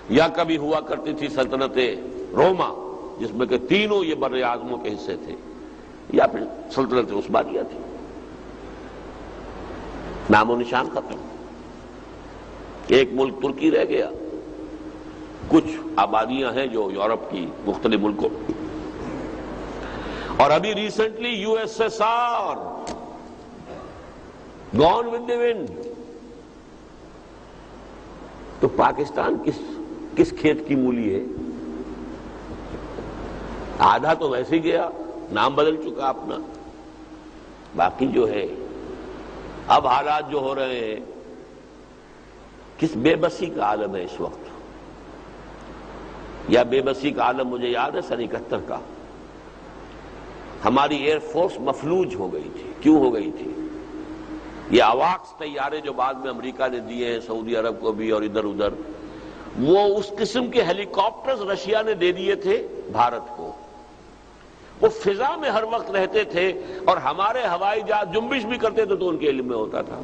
یا کبھی ہوا کرتی تھی سلطنت روما، جس میں کہ تینوں یہ بر اعظموں کے حصے تھے، یا پھر سلطنت عثمانیہ تھی۔ نام و نشان ختم۔ ایک ملک ترکی رہ گیا، کچھ آبادیاں ہیں جو یورپ کی مختلف ملکوں، اور ابھی recently U S S R gone with the wind. تو پاکستان کس کھیت کی مولی ہے؟ آدھا تو ویسے ہی گیا، نام بدل چکا اپنا، باقی جو ہے اب حالات جو ہو رہے ہیں، کس بے بسی کا عالم ہے اس وقت۔ یا بے بسی کا عالم مجھے یاد ہے سن 71 کا، ہماری ایئر فورس مفلوج ہو گئی تھی۔ کیوں ہو گئی تھی؟ یہ آواکس طیارے جو بعد میں امریکہ نے دیے ہیں سعودی عرب کو بھی اور ادھر ادھر، وہ اس قسم کے ہیلی کاپٹرز رشیا نے دے دیے تھے بھارت کو، وہ فضا میں ہر وقت رہتے تھے اور ہمارے ہوائی جہاز جنبش بھی کرتے تھے تو ان کے علم میں ہوتا تھا۔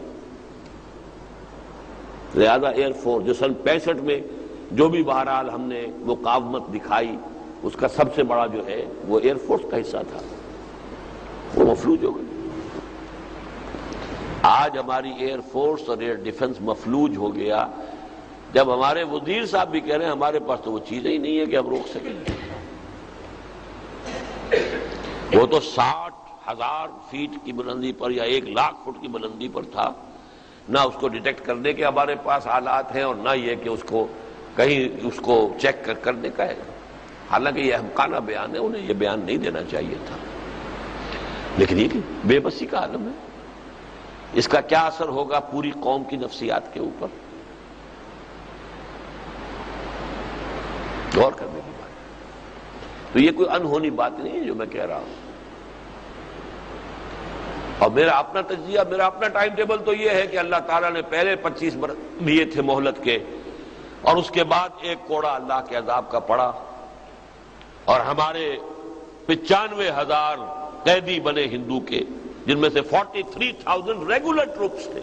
لہذا ایئر فورس جو سن 65 میں جو بھی بہرحال ہم نے مقاومت دکھائی، اس کا سب سے بڑا جو ہے وہ ایئر فورس کا حصہ تھا، وہ مفلوج ہو گئی۔ آج ہماری ایئر فورس اور ایئر ڈیفنس مفلوج ہو گیا، جب ہمارے وزیر صاحب بھی کہہ رہے ہیں ہمارے پاس تو وہ چیزیں ہی نہیں ہے کہ ہم روک سکیں۔ وہ تو 60,000 فیٹ کی بلندی پر یا 1,00,000 فٹ کی بلندی پر تھا، نہ اس کو ڈیٹیکٹ کرنے کے ہمارے پاس آلات ہیں اور نہ یہ کہ اس کو کہیں اس کو چیک کرنے کا ہے۔ حالانکہ یہ احمقانہ بیان ہے، انہیں یہ بیان نہیں دینا چاہیے تھا، لیکن یہ کہ بے بسی کا عالم ہے، اس کا کیا اثر ہوگا پوری قوم کی نفسیات کے اوپر، غور کرنے کی بات ہے۔ تو یہ کوئی انہونی بات نہیں ہے جو میں کہہ رہا ہوں، اور میرا اپنا تجزیہ، میرا اپنا ٹائم ٹیبل تو یہ ہے کہ اللہ تعالیٰ نے پہلے 25 برس دیے تھے مہلت کے، اور اس کے بعد ایک کوڑا اللہ کے عذاب کا پڑا، اور ہمارے 95,000 قیدی بنے ہندو کے، جن میں سے 43,000 ریگولر ٹروپس تھے،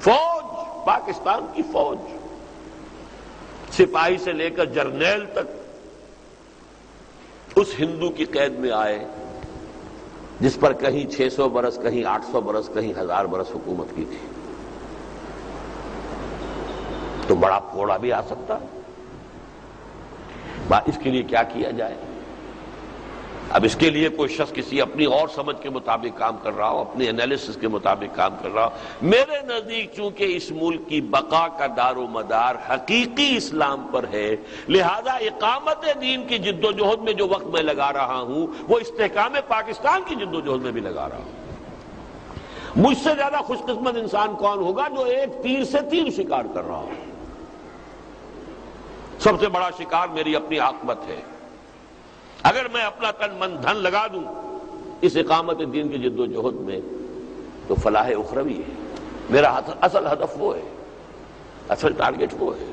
فوج، پاکستان کی فوج، سپاہی سے لے کر جرنیل تک اس ہندو کی قید میں آئے جس پر کہیں 600 برس، کہیں 800 برس، کہیں 1000 برس حکومت کی تھی۔ تو بڑا کوڑا بھی آ سکتا، اس کے لیے کیا کیا جائے؟ اب اس کے لیے کوئی شخص کسی اپنی اور سمجھ کے مطابق کام کر رہا ہو، اپنی انالیسس کے مطابق کام کر رہا ہو۔ میرے نزدیک چونکہ اس ملک کی بقا کا دار و مدار حقیقی اسلام پر ہے، لہذا اقامت دین کی جد و جہد میں جو وقت میں لگا رہا ہوں وہ استحکام پاکستان کی جد و جہد میں بھی لگا رہا ہوں۔ مجھ سے زیادہ خوش قسمت انسان کون ہوگا جو ایک تیر سے تیر شکار کر رہا ہو؟ سب سے بڑا شکار میری اپنی عاقبت ہے۔ اگر میں اپنا تن من دھن لگا دوں اس اقامت دین کی جد و جہد میں تو فلاح اخروی ہے، میرا اصل ہدف وہ ہے، اصل ٹارگٹ وہ ہے۔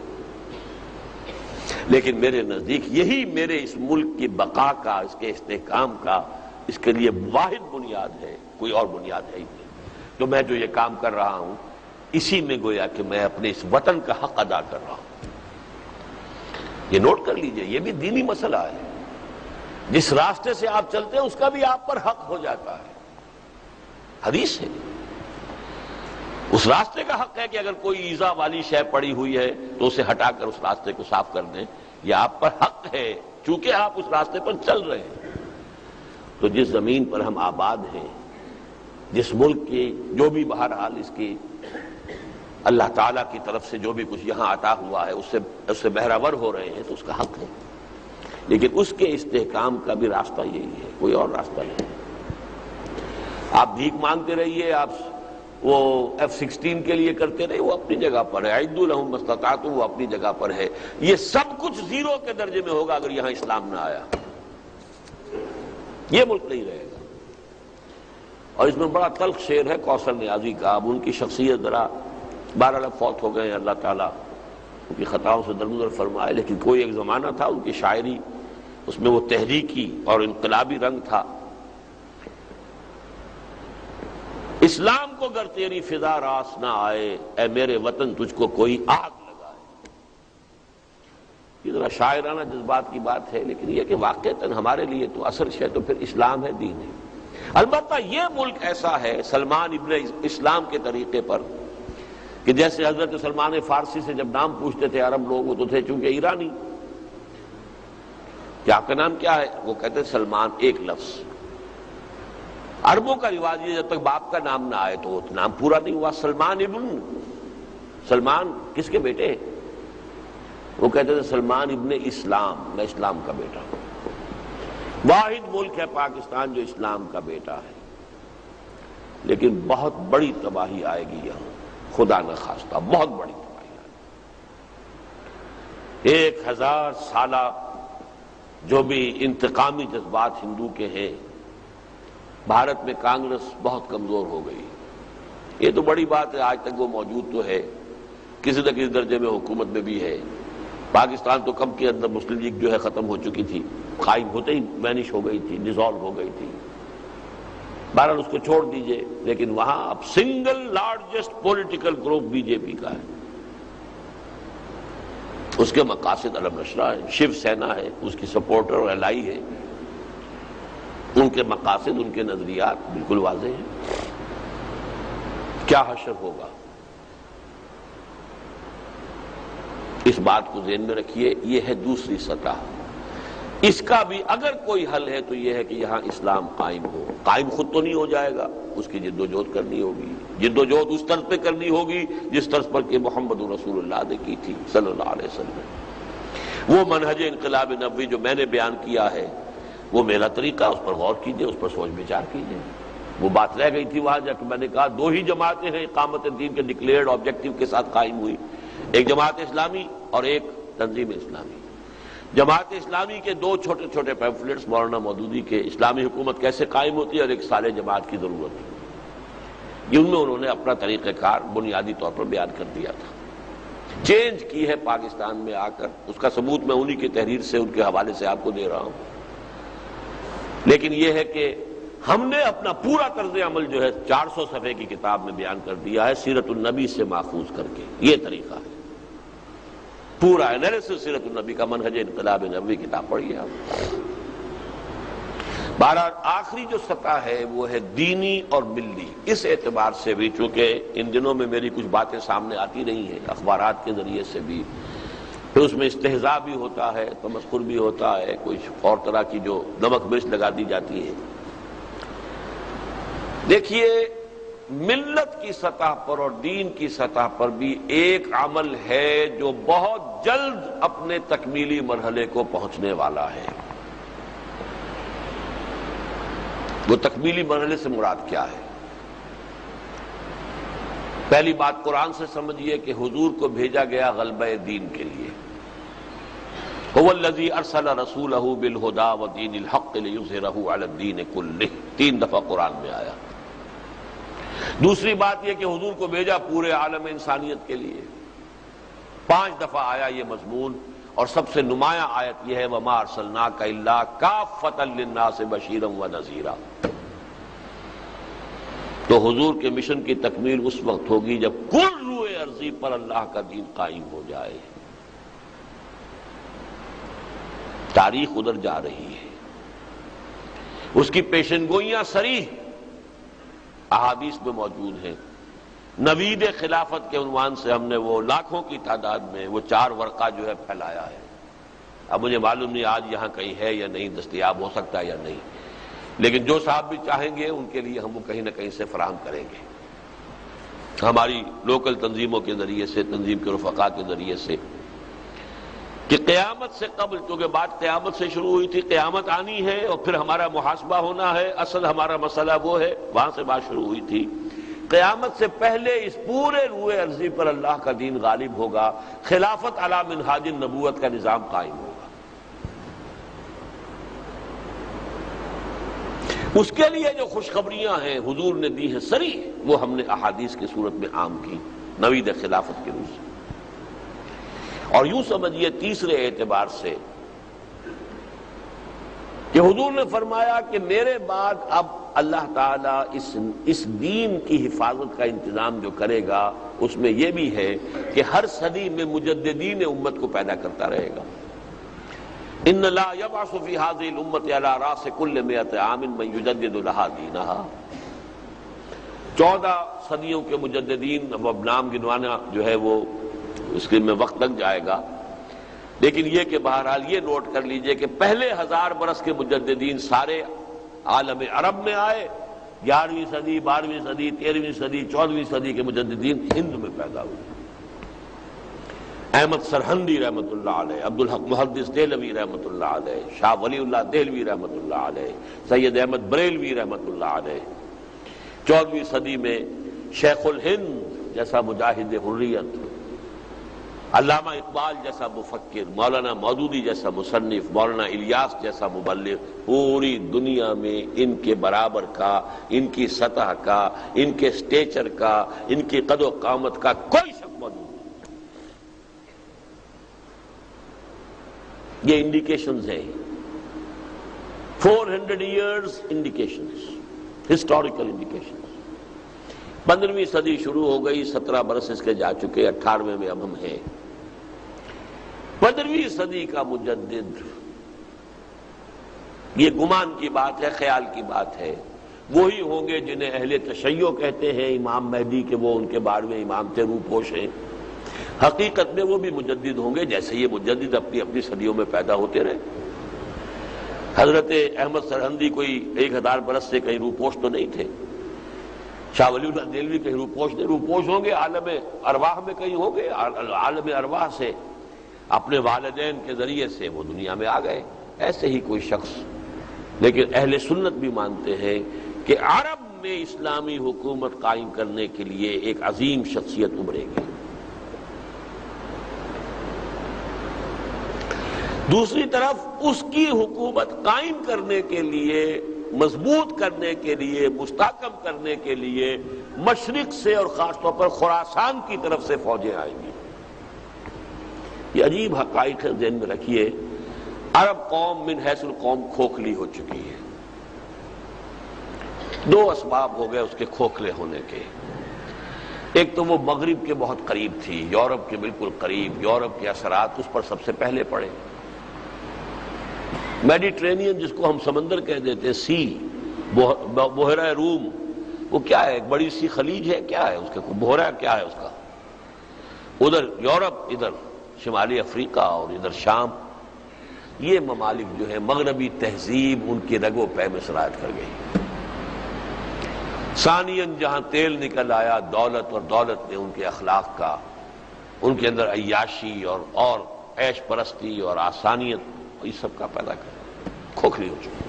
لیکن میرے نزدیک یہی میرے اس ملک کی بقا کا، اس کے استحکام کا، اس کے لیے واحد بنیاد ہے، کوئی اور بنیاد ہے ہی نہیں۔ تو میں جو یہ کام کر رہا ہوں اسی میں گویا کہ میں اپنے اس وطن کا حق ادا کر رہا ہوں۔ یہ نوٹ کر لیجئے، یہ بھی دینی مسئلہ ہے، جس راستے سے آپ چلتے ہیں اس کا بھی آپ پر حق ہو جاتا ہے، حدیث ہے۔ اس راستے کا حق ہے کہ اگر کوئی ایذا والی شے پڑی ہوئی ہے تو اسے ہٹا کر اس راستے کو صاف کر دیں، یہ آپ پر حق ہے چونکہ آپ اس راستے پر چل رہے ہیں۔ تو جس زمین پر ہم آباد ہیں، جس ملک کی جو بھی بہرحال اس کی اللہ تعالیٰ کی طرف سے جو بھی کچھ یہاں عطا ہوا ہے اس سے بہرہور ہو رہے ہیں تو اس کا حق ہے، لیکن اس کے استحکام کا بھی راستہ یہی ہے، کوئی اور راستہ نہیں۔ آپ بھیک مانگتے رہیے، آپ وہ F-16 کے لیے کرتے رہے، وہ اپنی جگہ پر ہے، اعدوا لہم ما استطعتم، وہ اپنی جگہ پر ہے۔ یہ سب کچھ زیرو کے درجے میں ہوگا اگر یہاں اسلام نہ آیا، یہ ملک نہیں رہے گا۔ اور اس میں بڑا تلخ شعر ہے کوثر نیازی کا، اب ان کی شخصیت ذرا بہرحال فوت ہو گئے ہیں، اللہ تعالیٰ ان کی خطاؤں سے درگزر فرمائے، لیکن کوئی ایک زمانہ تھا ان کی شاعری، اس میں وہ تحریکی اور انقلابی رنگ تھا۔ اسلام کو گر تیری فضا راس نہ آئے، اے میرے وطن تجھ کو کوئی آگ لگائے۔ یہ ذرا شاعرانہ جذبات کی بات ہے، لیکن یہ کہ واقعتاً ہمارے لیے تو اصل شے تو پھر اسلام ہے، دین ہے۔ البتہ یہ ملک ایسا ہے سلمان ابن اسلام کے طریقے پر کہ جیسے حضرت سلمان فارسی سے جب نام پوچھتے تھے عرب لوگ، وہ تو تھے چونکہ ایرانی، کہ آپ کا نام کیا ہے؟ وہ کہتے ہیں سلمان، ایک لفظ۔ عربوں کا رواج یہ جب تک باپ کا نام نہ آئے تو وہ نام پورا نہیں ہوا، سلمان ابن، سلمان کس کے بیٹے؟ وہ کہتے تھے سلمان ابن اسلام، میں اسلام کا بیٹا ہوں۔ واحد ملک ہے پاکستان جو اسلام کا بیٹا ہے، لیکن بہت بڑی تباہی آئے گی یہاں، خدا نہ خواستہ بہت بڑی تباہی آئے گی۔ 1000 سالہ جو بھی انتقامی جذبات ہندو کے ہیں، بھارت میں کانگریس بہت کمزور ہو گئی، یہ تو بڑی بات ہے، آج تک وہ موجود تو ہے، کسی نہ کسی درجے میں حکومت میں بھی ہے، پاکستان تو کم کے اندر مسلم لیگ جو ہے ختم ہو چکی تھی، قائم ہوتے ہی وینش ہو گئی تھی، ڈیزالو ہو گئی تھی، بہرحال اس کو چھوڑ دیجئے، لیکن وہاں اب single largest political group B J P کا ہے، اس کے مقاصد علم نشرہ ہے، شیو سینا ہے اس کی سپورٹر اور الائی ہے، ان کے مقاصد، ان کے نظریات بالکل واضح ہیں۔ کیا حشر ہوگا، اس بات کو ذہن میں رکھیے، یہ ہے دوسری سطح۔ اس کا بھی اگر کوئی حل ہے تو یہ ہے کہ یہاں اسلام قائم ہو، قائم خود تو نہیں ہو جائے گا، اس کی جد و جہد کرنی ہوگی، جد و جہد اس طرز پہ کرنی ہوگی جس طرز پر کہ محمد رسول اللہ نے کی تھی صلی اللہ علیہ وسلم۔ وہ منہج انقلاب نبوی جو میں نے بیان کیا ہے، وہ میرا طریقہ، اس پر غور کیجئے، اس پر سوچ بچار کیجئے۔ وہ بات رہ گئی تھی وہاں جا کے میں نے کہا دو ہی جماعتیں ہیں اقامت دین کے ڈکلیئرڈ آبجیکٹو کے ساتھ قائم ہوئی، ایک جماعت اسلامی اور ایک تنظیم اسلامی۔ جماعت اسلامی کے دو چھوٹے چھوٹے پیمفلیٹس مولانا مودودی کے، اسلامی حکومت کیسے قائم ہوتی ہے اور ایک سارے جماعت کی ضرورت ہے، یہ ان میں انہوں نے اپنا طریقہ کار بنیادی طور پر بیان کر دیا تھا۔ چینج کی ہے پاکستان میں آ کر، اس کا ثبوت میں انہی کی تحریر سے، ان کے حوالے سے آپ کو دے رہا ہوں۔ لیکن یہ ہے کہ ہم نے اپنا پورا طرز عمل جو ہے 400 صفحے کی کتاب میں بیان کر دیا ہے، سیرت النبی سے ماخوذ کر کے، یہ طریقہ ہے، پورا انالیسس سیرت النبی کا، منہج انقلاب نبوی کتاب پڑھیے آپ۔ بہرحال آخری جو سطح ہے وہ ہے دینی اور ملی، اس اعتبار سے بھی چونکہ ان دنوں میں میری کچھ باتیں سامنے آتی رہی ہیں اخبارات کے ذریعے سے بھی، پھر اس میں استہزاء بھی ہوتا ہے، تمسخر بھی ہوتا ہے، کچھ اور طرح کی جو نمک مرچ لگا دی جاتی ہے۔ دیکھیے ملت کی سطح پر اور دین کی سطح پر بھی ایک عمل ہے جو بہت جلد اپنے تکمیلی مرحلے کو پہنچنے والا ہے۔ وہ تکمیلی مرحلے سے مراد کیا ہے؟ پہلی بات قرآن سے سمجھیے کہ حضور کو بھیجا گیا غلبہ دین کے لیے، هو الذی ارسل رسولہ بالہدی ودین الحق لیظہرہ علی الدین کلہ، 3 دفعہ قرآن میں آیا۔ دوسری بات یہ کہ حضور کو بھیجا پورے عالم انسانیت کے لیے، 5 دفعہ آیا یہ مضمون، اور سب سے نمایاں آیت یہ ہے وَمَا أَرْسَلْنَاكَ إِلَّا كَافَّةً لِلنَّاسِ بَشِيرًا وَنَذِيرًا۔ تو حضور کے مشن کی تکمیل اس وقت ہوگی جب کل روئے ارضی پر اللہ کا دین قائم ہو جائے۔ تاریخ ادھر جا رہی ہے، اس کی پیشن گوئیاں صریح احادیث میں موجود ہیں۔ نوید خلافت کے عنوان سے ہم نے وہ لاکھوں کی تعداد میں وہ 4 ورقہ جو ہے پھیلایا ہے، اب مجھے معلوم نہیں آج یہاں کہیں ہے یا نہیں، دستیاب ہو سکتا ہے یا نہیں، لیکن جو صاحب بھی چاہیں گے ان کے لیے ہم وہ کہیں نہ کہیں سے فراہم کریں گے، ہماری لوکل تنظیموں کے ذریعے سے، تنظیم کے رفقا کے ذریعے سے، کہ قیامت سے قبل، کیونکہ بات قیامت سے شروع ہوئی تھی، قیامت آنی ہے اور پھر ہمارا محاسبہ ہونا ہے، اصل ہمارا مسئلہ وہ ہے، وہاں سے بات شروع ہوئی تھی۔ قیامت سے پہلے اس پورے روئے ارضی پر اللہ کا دین غالب ہوگا، خلافت علی منہاج النبوت کا نظام قائم ہوگا۔ اس کے لیے جو خوشخبریاں ہیں حضور نے دی ہیں صریح، وہ ہم نے احادیث کی صورت میں عام کی، نوید خلافت کے روح سے۔ اور یوں سمجھیے تیسرے اعتبار سے کہ حضور نے فرمایا کہ میرے بعد اب اللہ تعالیٰ اس دین کی حفاظت کا انتظام جو کرے گا، اس میں یہ بھی ہے کہ ہر صدی میں مجددین امت کو پیدا کرتا رہے گا۔ ان لا یبعث فی هذه الامة علی راس کل 100 عام من یجدد لها دینہا۔ 14 صدیوں کے مجددین، اب نام گنوانا جو ہے وہ اس کے میں وقت لگ جائے گا، لیکن یہ کہ بہرحال یہ نوٹ کر لیجئے کہ پہلے 1000 برس کے مجددین سارے عالم عرب میں آئے، 11ویں صدی، 12ویں صدی، 13ویں صدی، 14ویں صدی کے مجددین ہند میں پیدا ہوئے۔ احمد سرہندی رحمۃ اللہ علیہ، عبدالحق محدث دہلوی رحمۃ اللہ علیہ، شاہ ولی اللہ دہلوی رحمۃ اللہ علیہ، سید احمد بریلوی رحمۃ اللہ علیہ، 14ویں صدی میں شیخ الہند جیسا مجاہد حریت، علامہ اقبال جیسا مفکر، مولانا مودودی جیسا مصنف، مولانا الیاس جیسا مبلغ، پوری دنیا میں ان کے برابر کا، ان کی سطح کا، ان کے سٹیچر کا، ان کی قد و قامت کا کوئی شک موجود نہیں۔ یہ انڈیکیشنز ہیں، 400 ایئرز انڈیکیشنز، ہسٹوریکل انڈیکیشنز۔ 15ویں صدی شروع ہو گئی، 17 برس اس کے جا چکے، 18ویں میں اب ہم ہیں۔ 15ویں صدی کا مجدد، یہ گمان کی بات ہے، خیال کی بات ہے، وہی ہوں گے جنہیں اہل تشیع کہتے ہیں، امام مہدی کے وہ ان کے 12ویں امام تھے، روپوش ہیں۔ حقیقت میں وہ بھی مجدد ہوں گے، جیسے یہ مجدد اپنی اپنی صدیوں میں پیدا ہوتے رہے۔ حضرت احمد سرہندی کوئی 1000 برس سے کہیں روپوش تو نہیں تھے، شاہ ولی اللہ دہلوی کہیں روپوش نہیں، روپوش ہوں گے عالم ارواح میں کہیں ہوں گے، عالم ارواح سے اپنے والدین کے ذریعے سے وہ دنیا میں آ گئے، ایسے ہی کوئی شخص۔ لیکن اہل سنت بھی مانتے ہیں کہ عرب میں اسلامی حکومت قائم کرنے کے لیے ایک عظیم شخصیت ابھرے گی۔ دوسری طرف اس کی حکومت قائم کرنے کے لیے، مضبوط کرنے کے لیے، مستحکم کرنے کے لیے مشرق سے اور خاص طور پر خراسان کی طرف سے فوجیں آئیں گی۔ یہ عجیب حقائق ہے، ذہن میں رکھیے۔ عرب قوم من حیث القوم کھوکھلی ہو چکی ہے۔ 2 اسباب ہو گئے اس کے کھوکھلے ہونے کے۔ ایک تو وہ مغرب کے بہت قریب تھی، یورپ کے بالکل قریب، یورپ کے اثرات اس پر سب سے پہلے پڑے۔ میڈیٹرینین جس کو ہم سمندر کہہ دیتے، سی، بحیرہ روم، وہ کیا ہے؟ ایک بڑی سی خلیج ہے، کیا ہے اس کا بحیرہ، کیا ہے اس کا؟ ادھر یورپ، ادھر شمالی افریقہ اور ادھر شام، یہ ممالک جو ہے مغربی تہذیب ان کی رگ و پے میں سرایت کر گئی۔ ثانیاً جہاں تیل نکل آیا دولت، اور دولت نے ان کے اخلاق کا، ان کے اندر عیاشی اور عیش پرستی اور آسانیت، یہ سب کا پیدا کر کھوکھلی ہو چکی۔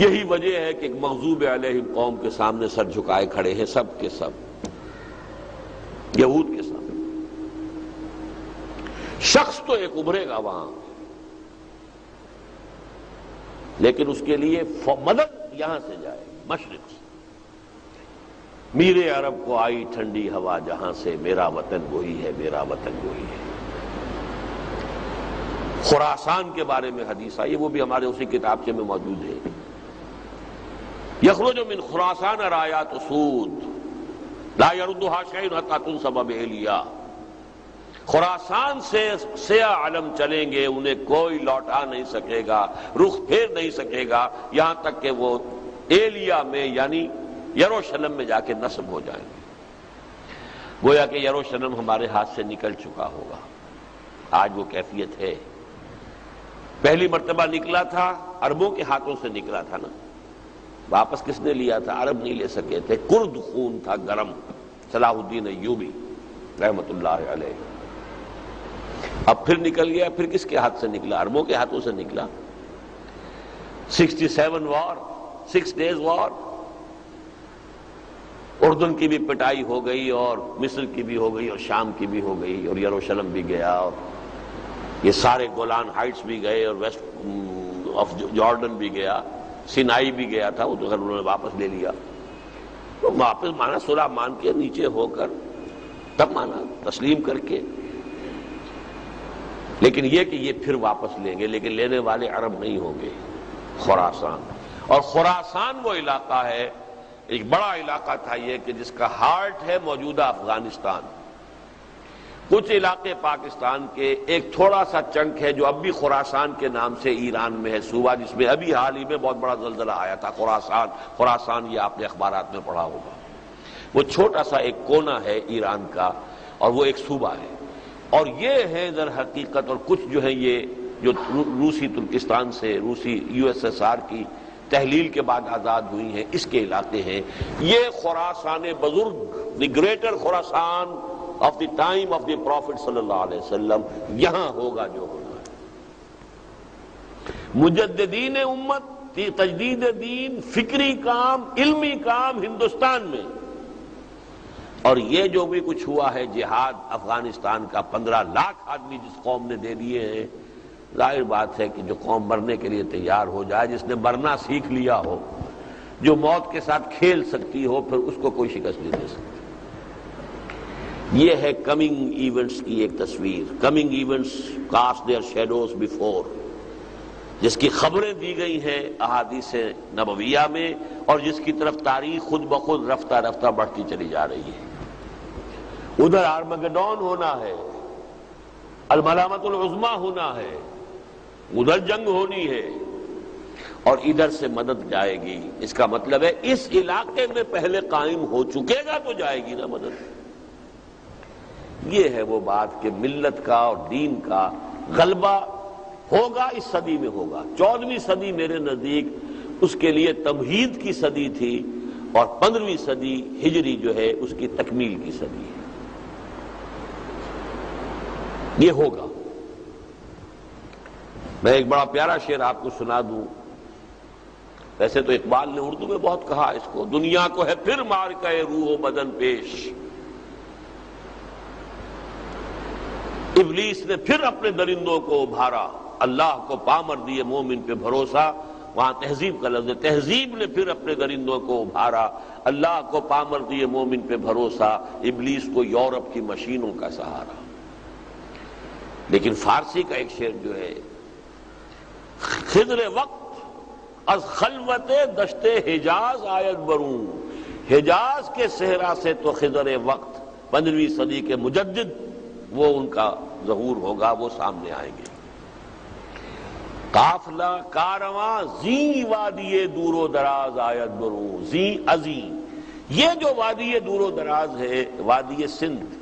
یہی وجہ ہے کہ ایک مغضوب علیہم قوم کے سامنے سر جھکائے کھڑے ہیں، سب کے سب یہود کے سامنے۔ شخص تو ایک ابھرے گا وہاں، لیکن اس کے لیے مدد یہاں سے جائے، مشرق سے۔ میرے عرب کو آئی ٹھنڈی ہوا جہاں سے، میرا وطن وہی ہے، میرا وطن وہی ہے۔ خراسان کے بارے میں حدیث آئی، وہ بھی ہمارے اسی کتابچے میں موجود ہے۔ یخرج من خراسان رایات سود لا یردها شیء حتی تنصب بإیلیا۔ خراسان سے سیاہ علم چلیں گے، انہیں کوئی لوٹا نہیں سکے گا، رخ پھیر نہیں سکے گا، یہاں تک کہ وہ ایلیا میں یعنی یروشلم میں جا کے نصب ہو جائیں گے۔ گویا کہ یروشلم ہمارے ہاتھ سے نکل چکا ہوگا، آج وہ کیفیت ہے۔ پہلی مرتبہ نکلا تھا، عربوں کے ہاتھوں سے نکلا تھا نا، واپس کس نے لیا تھا؟ عرب نہیں لے سکے تھے، کرد خون تھا گرم، صلاح الدین ایوبی رحمت اللہ علیہ۔ اب پھر نکل گیا، پھر کس کے ہاتھ سے نکلا؟ عربوں کے ہاتھوں سے نکلا۔ 67 وار، 6 days وار، اردن کی بھی پٹائی ہو گئی اور مصر کی بھی ہو گئی اور شام کی بھی ہو گئی اور یروشلم بھی گیا اور یہ سارے گولان ہائٹس بھی گئے اور ویسٹ آف جارڈن بھی گیا، سینائی بھی گیا تھا، وہ تو گھر انہوں نے واپس لے لیا۔ تو واپس مانا صلح مان کے نیچے ہو کر، تب مانا تسلیم کر کے، لیکن یہ کہ یہ پھر واپس لیں گے، لیکن لینے والے عرب نہیں ہوں گے، خراسان۔ اور خراسان وہ علاقہ ہے، ایک بڑا علاقہ تھا یہ کہ جس کا ہارٹ ہے موجودہ افغانستان، کچھ علاقے پاکستان کے، ایک تھوڑا سا چنک ہے جو اب بھی خراسان کے نام سے ایران میں ہے، صوبہ جس میں ابھی حال ہی میں بہت بڑا زلزلہ آیا تھا، خراسان، یہ آپ نے اخبارات میں پڑھا ہوگا۔ وہ چھوٹا سا ایک کونا ہے ایران کا اور وہ ایک صوبہ ہے، اور یہ ہے در حقیقت، اور کچھ جو ہے یہ جو روسی ترکستان سے، روسی USSR کی تحلیل کے بعد آزاد ہوئی ہیں، اس کے علاقے ہیں۔ یہ خراسان بزرگ، the greater Khorasan of the time of the prophet صلی اللہ علیہ وسلم، یہاں ہوگا جو ہونا ہے۔ مجددین امت، تجدید دین، فکری کام، علمی کام ہندوستان میں، اور یہ جو بھی کچھ ہوا ہے جہاد افغانستان کا، 15 لاکھ آدمی جس قوم نے دے دیے ہیں، ظاہر بات ہے کہ جو قوم مرنے کے لیے تیار ہو جائے، جس نے مرنا سیکھ لیا ہو، جو موت کے ساتھ کھیل سکتی ہو، پھر اس کو کوئی شکست نہیں دے سکتی۔ یہ ہے کمنگ ایونٹس کی ایک تصویر. Coming events cast their shadows before, جس کی خبریں دی گئی ہیں احادیث نبویہ میں، اور جس کی طرف تاریخ خود بخود رفتہ رفتہ بڑھتی چلی جا رہی ہے. ادھر آرمگڈون ہونا ہے، الملامت العظمیٰ ہونا ہے، ادھر جنگ ہونی ہے، اور ادھر سے مدد جائے گی. اس کا مطلب ہے اس علاقے میں پہلے قائم ہو چکے گا تو جائے گی نا مدد. یہ ہے وہ بات کہ ملت کا اور دین کا غلبہ ہوگا، اس صدی میں ہوگا. 14ویں صدی میرے نزدیک اس کے لیے تمہید کی صدی تھی، اور 15ویں صدی ہجری جو ہے اس کی تکمیل کی صدی ہے. یہ ہوگا. میں ایک بڑا پیارا شعر آپ کو سنا دوں. ویسے تو اقبال نے اردو میں بہت کہا اس کو. دنیا کو ہے پھر مار کے روح و بدن پیش، ابلیس نے پھر اپنے درندوں کو ابھارا، اللہ کو پامر دیے مومن پہ بھروسہ. وہاں تہذیب کا لفظ ہے. تہذیب نے پھر اپنے درندوں کو ابھارا، اللہ کو پامر دیے مومن پہ بھروسہ، ابلیس کو یورپ کی مشینوں کا سہارا. لیکن فارسی کا ایک شعر جو ہے، خضر وقت از خلوت دشت حجاز آیت بروں، حجاز کے صحرا سے تو خضر وقت 15ویں صدی کے مجدد وہ ان کا ظہور ہوگا، وہ سامنے آئیں گے. قافلہ کارواں زی وادی دور و دراز آیت بروں، زی ازی، یہ جو وادی دور و دراز ہے وادی سندھ،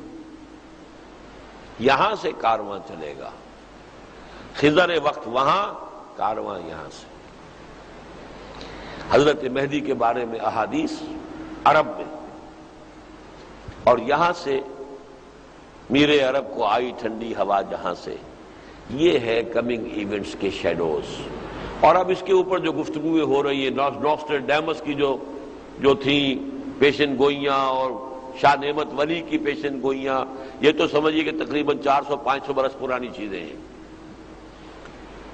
یہاں سے کارواں چلے گا. خضر وقت وہاں، کارواں یہاں سے. حضرت مہدی کے بارے میں احادیث عرب میں، اور یہاں سے میرے عرب کو آئی ٹھنڈی ہوا جہاں سے. یہ ہے کمنگ ایونٹس کے شیڈوز. اور اب اس کے اوپر جو گفتگویں ہو رہی ہیں، نوسٹرڈیمس کی جو تھیں پیشن گوئیاں، اور شاہ نعمت ولی کی پیشن گوئیاں، یہ تو سمجھیے کہ تقریباً 400-500 برس پرانی چیزیں ہیں.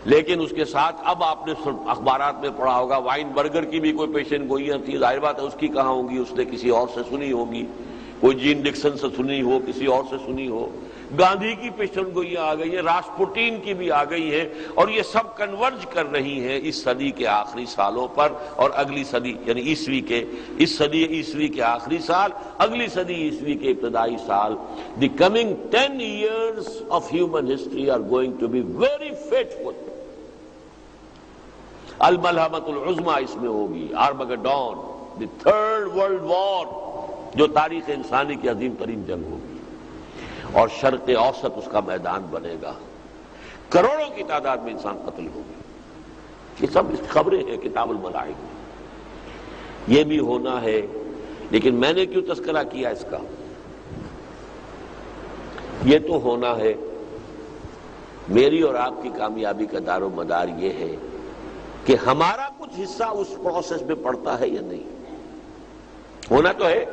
لیکن اس کے ساتھ اب آپ نے اخبارات میں پڑھا ہوگا وائن برگر کی بھی کوئی پیشن گوئیاں تھی. ظاہر بات ہے اس کی کہاں ہوں گی، اس نے کسی اور سے سنی ہوگی، کوئی جین ڈکسن سے سنی ہو، کسی اور سے سنی ہو. گاندھی کی پیشن گوئیاں آ گئی ہیں، راسپوٹین کی بھی آ گئی ہیں، اور یہ سب کنورج کر رہی ہیں اس صدی کے آخری سالوں پر. اور اگلی صدی یعنی اس صدی عیسوی کے آخری سال، اگلی صدی عیسوی کے ابتدائی سال. The coming 10 years of human history are going to be very fateful. الملحمۃ العظمیٰ اس میں ہوگی، Armageddon, the third world war, جو تاریخ انسانی کی عظیم ترین جنگ ہوگی، اور شرق اوسط اس کا میدان بنے گا. کروڑوں کی تعداد میں انسان قتل ہوگی. یہ سب خبریں ہیں کتاب الملائک میں. یہ بھی ہونا ہے. لیکن میں نے کیوں تذکرہ کیا اس کا؟ یہ تو ہونا ہے. میری اور آپ کی کامیابی کا دار و مدار یہ ہے کہ ہمارا کچھ حصہ اس پروسیس میں پڑتا ہے یا نہیں. ہونا تو ہے.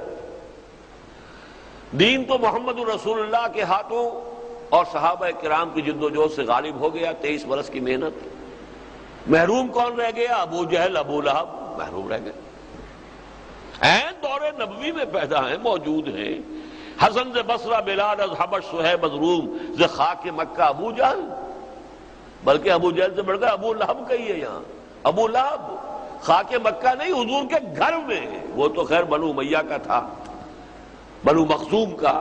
دین تو محمد رسول اللہ کے ہاتھوں اور صحابہ کرام کی جد و جہد سے غالب ہو گیا. 23 برس کی محنت. محروم کون رہ گیا؟ ابو جہل، ابو لہب محروم رہ گئے. عین دور نبوی میں پیدا ہیں، موجود ہیں. حسن ز بصرہ بلال از حبش صہیب از روم ز خاک مکہ ابو جہل، بلکہ ابو جہل سے بڑھ کر ابو لہب کہی ہے یہاں. ابو لہب خاک مکہ نہیں، حضور کے گھر میں. وہ تو خیر بنو امیہ کا تھا، بنو مخزوم کا.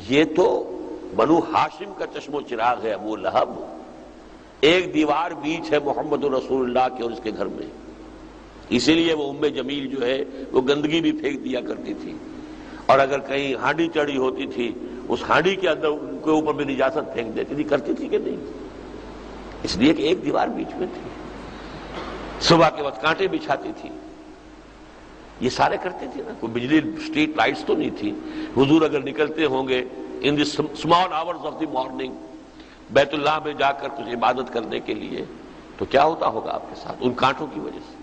یہ تو بنو ہاشم کا چشم و چراغ ہے ابو لہب. ایک دیوار بیچ ہے محمد رسول اللہ کے اور اس کے گھر میں. اسی لیے وہ ام جمیل جو ہے وہ گندگی بھی پھینک دیا کرتی تھی، اور اگر کہیں ہانڈی چڑھی ہوتی تھی اس ہانڈی کے اندر ان کے اوپر بھی نجاست پھینک دیتی تھی. کرتی تھی کہ نہیں؟ اس لیے کہ ایک دیوار بیچ میں تھی. صبح کے وقت کانٹے بچھاتی تھی. یہ سارے کرتے تھے نا. کوئی بجلی اسٹریٹ لائٹس تو نہیں تھی. حضور اگر نکلتے ہوں گے in the small hours of the morning بیت اللہ میں جا کر کچھ عبادت کرنے کے لیے، تو کیا ہوتا ہوگا آپ کے ساتھ ان کانٹوں کی وجہ سے.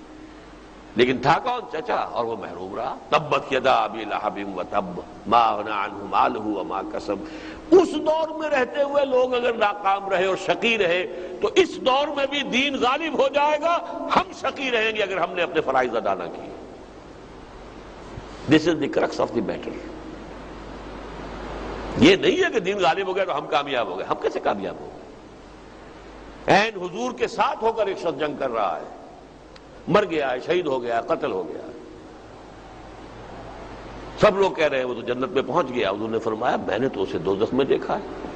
لیکن تھا کون؟ چچا، اور وہ محروم رہا. تبت یدا ابی لہب وتب ما اغنی عنہ مالہ وما کسب. اس دور میں رہتے ہوئے لوگ اگر ناکام رہے اور شقی رہے تو اس دور میں بھی دین غالب ہو جائے گا. ہم شقی رہیں گے اگر ہم نے اپنے فرائض ادا نہ کیے. This is the crux of the matter. یہ نہیں ہے کہ دین غالب ہو گیا تو ہم کامیاب ہو گئے. ہم کیسے کامیاب ہو گئے؟ عین حضور کے ساتھ ہو کر ایک شخص جنگ کر رہا ہے، مر گیا ہے، شہید ہو گیا، قتل ہو گیا. سب لوگ کہہ رہے ہیں وہ تو جنت میں پہنچ گیا. حضور نے فرمایا میں نے تو اسے دوزخ میں دیکھا ہے.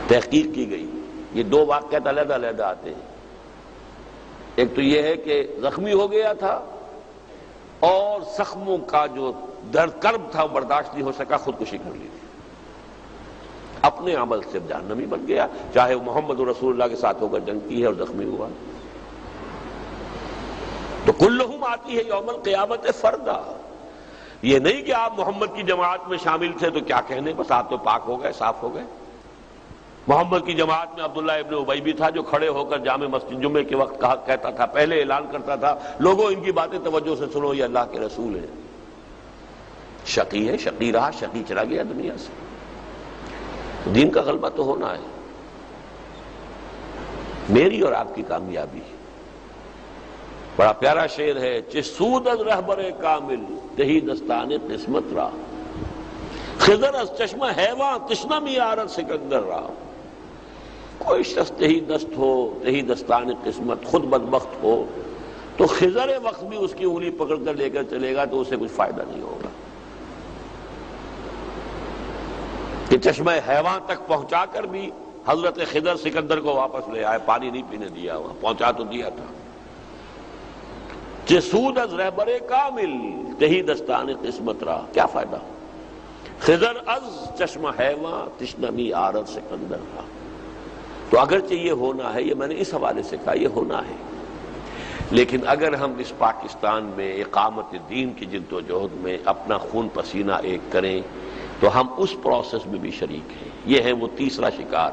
تحقیق کی گئی. یہ دو واقعات علیحدہ علیحدہ آتے ہیں. ایک تو یہ ہے کہ زخمی ہو گیا تھا اور زخموں کا جو درد کرب تھا وہ برداشت نہیں ہو سکا، خودکشی کر لی تھی. اپنے عمل سے جہنمی بن گیا، چاہے وہ محمد رسول اللہ کے ساتھ ہو کر جنگ کی ہے اور زخمی ہوا. تو کلہم آتی ہے یوم القیامت فردا. یہ نہیں کہ آپ محمد کی جماعت میں شامل تھے تو کیا کہنے، بس آپ تو پاک ہو گئے، صاف ہو گئے. محمد کی جماعت میں عبداللہ ابن ابی بھی تھا جو کھڑے ہو کر جامع مسجد جمعے کے وقت کہتا تھا، پہلے اعلان کرتا تھا لوگوں ان کی باتیں توجہ سے سنو، یہ اللہ کے رسول ہیں. شقی ہے، شقی رہا، شقی چلا گیا دنیا سے. دین کا غلبہ تو ہونا ہے. میری اور آپ کی کامیابی. بڑا پیارا شعر ہے، چسود از رہبر کامل تہی دستان قسمت را، خضر از چشمہ حیواں تشنہ می آرد سکندر را. کوئی شخص تہی دست ہو، تہی دستان قسمت، خود بدبخت ہو تو خضر وقت بھی اس کی انگلی پکڑ کر لے کر چلے گا تو اسے کچھ فائدہ نہیں ہوگا. کہ چشمہ حیوان تک پہنچا کر بھی حضرت خضر سکندر کو واپس لے آئے، پانی نہیں پینے دیا، وہاں پہنچا تو دیا تھا. جسود از رہبر کامل تہی دستان قسمت را، کیا فائدہ. خضر از چشمہ حیواں تشنمی آرد سکندر را. تو اگرچہ یہ ہونا ہے، یہ میں نے اس حوالے سے کہا یہ ہونا ہے، لیکن اگر ہم اس پاکستان میں اقامت دین کی جد و جہد میں اپنا خون پسینہ ایک کریں تو ہم اس پروسیس میں بھی شریک ہیں. یہ ہے وہ تیسرا شکار.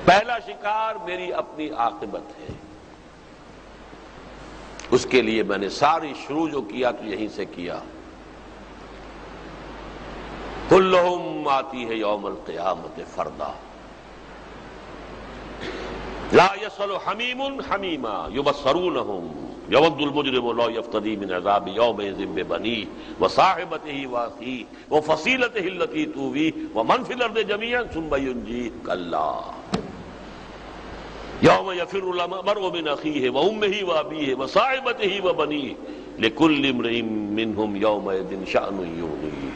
پہلا شکار میری اپنی عاقبت ہے، اس کے لیے میں نے ساری شروع جو کیا تو یہیں سے کیا. کلہم آتی ہے یوم القیامت فردا، لا یسأل حمیم حمیما یبصرونہم یود المجرم لا یفتدی من عذاب یومئذ ببنیہ وصاحبتہ واخیہ وفصیلتہ التی تؤویہ ومن فی الارض جمیعا ثم ینجیہ کلا یوم یفر المرء من اخیہ وامہ وابیہ وصاحبتہ وبنیہ لکل امرئ منہم یومئذ شأن یغنیہ.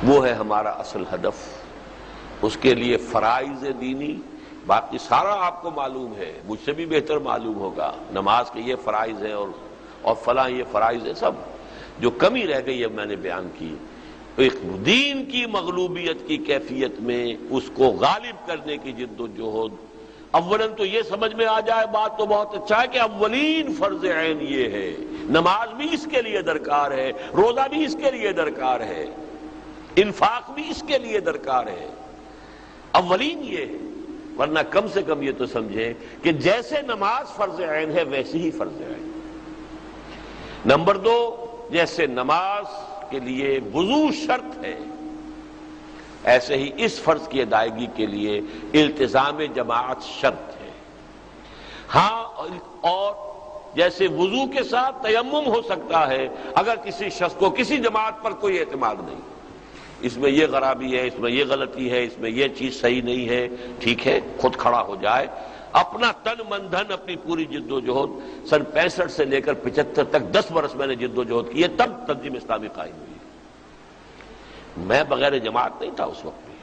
وہ ہے ہمارا اصل ہدف. اس کے لیے فرائض دینی، باقی سارا آپ کو معلوم ہے، مجھ سے بھی بہتر معلوم ہوگا. نماز کے یہ فرائض ہیں اور فلاں یہ فرائض ہیں. سب جو کمی رہ گئی ہے میں نے بیان کی. ایک دین کی مغلوبیت کی کیفیت میں اس کو غالب کرنے کی جد و جہد. اولاً تو یہ سمجھ میں آ جائے بات تو بہت اچھا ہے کہ اولین فرض عین یہ ہے. نماز بھی اس کے لیے درکار ہے، روزہ بھی اس کے لیے درکار ہے، انفاق بھی اس کے لیے درکار ہے. اولین یہ ہے. ورنہ کم سے کم یہ تو سمجھیں کہ جیسے نماز فرض عین ہے ویسے ہی فرض عین. نمبر دو، جیسے نماز کے لیے وضو شرط ہے ایسے ہی اس فرض کی ادائیگی کے لیے التزام جماعت شرط ہے. ہاں، اور جیسے وضو کے ساتھ تیمم ہو سکتا ہے اگر کسی شخص کو کسی جماعت پر کوئی اعتماد نہیں، اس میں یہ خرابی ہے، اس میں یہ غلطی ہے، اس میں یہ چیز صحیح نہیں ہے، ٹھیک ہے خود کھڑا ہو جائے، اپنا تن من دھن اپنی پوری جد و جہد. سن 65 سے لے کر 75 تک 10 برس میں نے جد و جہد کی ہے، تب تنظیم اسلامی قائم ہوئی. میں بغیر جماعت نہیں تھا اس وقت بھی،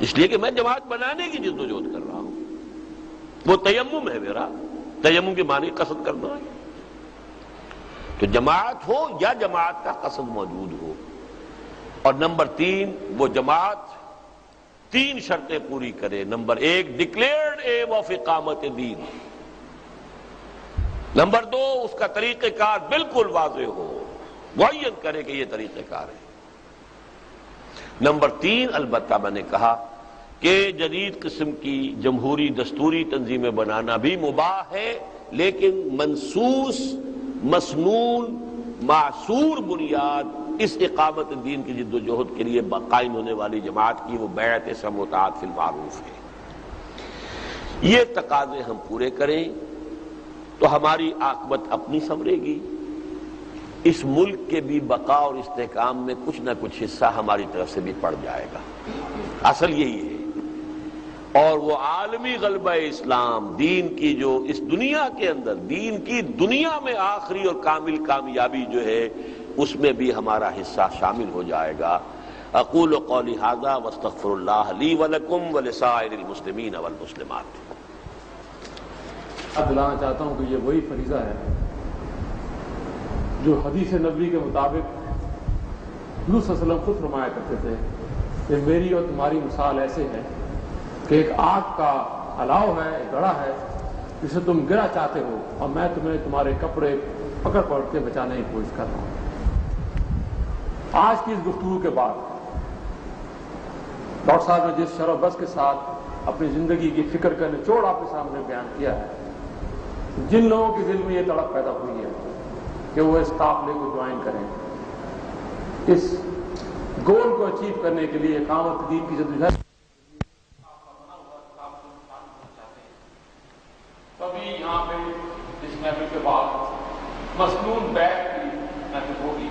اس لیے کہ میں جماعت بنانے کی جد و جہد کر رہا ہوں. وہ تیمم ہے میرا، تیمم کے معنی قصد کرنا ہے. تو جماعت ہو یا جماعت کا قصد موجود ہو. اور نمبر 3، وہ جماعت 3 شرطیں پوری کرے. نمبر 1، ڈکلیئرڈ ایم آف اقامت دین. نمبر 2، اس کا طریقہ کار بالکل واضح ہو، معین کرے کہ یہ طریقہ کار ہے. نمبر 3، البتہ میں نے کہا کہ جدید قسم کی جمہوری دستوری تنظیمیں بنانا بھی مباح ہے، لیکن منصوص، مسنون، معصور بنیاد اس اقامت دین کی جد و جہد کے لیے قائم ہونے والی جماعت کی وہ بیعت سمع و طاعت فی المعروف ہے. یہ تقاضے ہم پورے کریں تو ہماری عاقبت اپنی سنورے گی. اس ملک کے بھی بقا اور استحکام میں کچھ نہ کچھ حصہ ہماری طرف سے بھی پڑ جائے گا. اصل یہی ہے. اور وہ عالمی غلبہ اسلام دین کی جو اس دنیا کے اندر دین کی دنیا میں آخری اور کامل کامیابی جو ہے اس میں بھی ہمارا حصہ شامل ہو جائے گا. اقول قولی ھذا واستغفر اللہ لی ولکم ولسائر المسلمین والمسلمات. دلانا چاہتا ہوں کہ یہ وہی فریضہ ہے جو حدیث نبوی کے مطابق حضور صلی اللہ علیہ وسلم خود فرمایا کرتے تھے کہ میری اور تمہاری مثال ایسے ہے کہ ایک آگ کا الاؤ ہے، ایک گڑھا ہے جسے تم گرا چاہتے ہو، اور میں تمہیں تمہارے کپڑے پکڑ کے بچانے کی کوشش کر رہا ہوں. آج کی اس گفتگو کے بعد ڈاکٹر صاحب نے جس شرح و بس کے ساتھ اپنی زندگی کی فکر کا نچوڑ آپ کے سامنے بیان کیا ہے، جن لوگوں کے دل میں یہ تڑپ پیدا ہوئی ہے کہ وہ اس قافلے کو جوائن کریں، اس گول کو اچیو کرنے کے لیے اقامت دین کی جدوجہد تبھی یہاں پہ اس محفل کے بعد مسنون بیعت کی محفل ہوگی.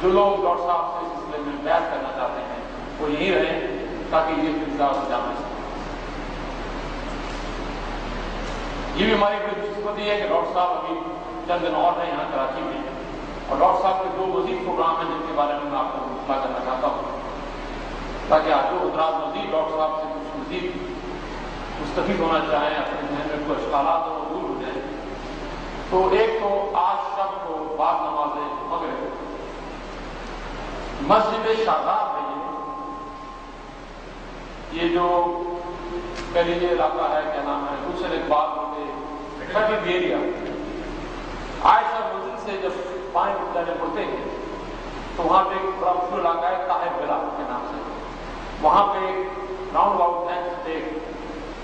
جو لوگ ڈاکٹر صاحب سے اس سلسلے میں بیعت کرنا چاہتے ہیں وہ یہیں رہیں تاکہ یہ سلسلہ جامع سکے. یہ بھی ہماری بڑی خوشقسمتی ہے کہ ڈاکٹر صاحب ابھی چند دن اور ہیں یہاں کراچی میں، اور ڈاکٹر صاحب کے دو مزید پروگرام ہیں جن کے بارے میں آپ کو اطلاع کرنا چاہتا ہوں تاکہ آپ جو حضرات مزید ڈاکٹر صاحب سے کچھ مزید مستفید ہونا چاہیں، اپنے ذہن میں کوئی اشکالات ہوں وہ دور ہو جائیں. تو ایک تو آج شب کو بعد نماز مغرب مسجد شاداب ہے، یہ جو کہہ لیجیے علاقہ ہے، کیا نام ہے، حسین اقبال ایریا. عائشہ مسجد سے جب پانی جانے پڑتے ہیں تو وہاں پہ ایک بڑا مشہور علاقہ ہے طاہر بلا کے نام سے. وہاں پہ راؤنڈ اباؤٹ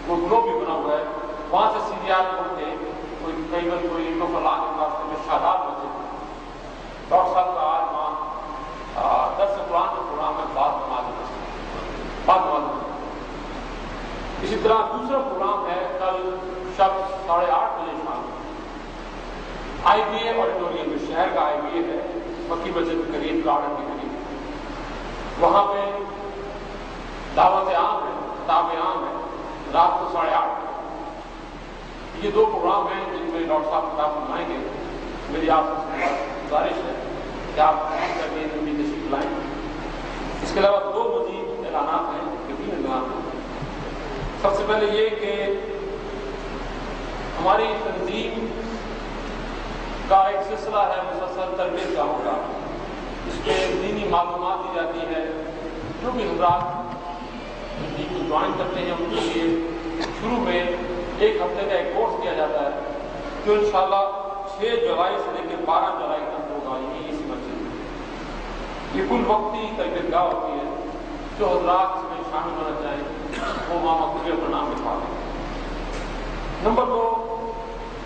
کوئی گلوب بھی بنا ہوا ہے، وہاں سے سیدھیات پڑھ کے کوئی قریباً کوئی اللہ کے راستے میں شاداب بچے. ڈاکٹر صاحب کا آج وہاں درس قرآن کے پروگرام میں بعد نماز. اسی طرح دوسرا پروگرام ہے کل شب 8:30 بجے شام آئی بی اے آڈیٹوریم میں، شہر کا آئی بی اے ہے مکی مسجد کے قریب، گارڈن کے قریب. وہاں پہ دعوت عام ہے، خطاب عام ہے رات کو 8:30. یہ دو پروگرام ہیں جن میں ڈاکٹر صاحب خطاب فرمائیں گے. میری آپ سے گزارش ہے کہ آپ تشریف لائیں. اس کے علاوہ دو مزید اعلانات ہیں، تین اعلانات ہیں. سب سے پہلے یہ کہ ہماری تنظیم کا ایک سلسلہ ہے مسلسل تربیت کا ہوگا. اس پہ دینی معلومات دی جاتی ہے. جو بھی حضرات تنظیم کو جوائن کرتے ہیں ان کے لیے شروع میں ایک ہفتے کا ایک کورس کیا جاتا ہے جو انشاءاللہ 6 جولائی سے لے کے 12 جولائی تک ہوگا یہیں اسی مسجد میں. یہ کل وقتی تربیت گاہ ہوتی ہے. جو حضرات اس میں شامل ہونا چاہیں وہ وہاں مکتوب اپنا نام لکھوا دیں. نمبر 2،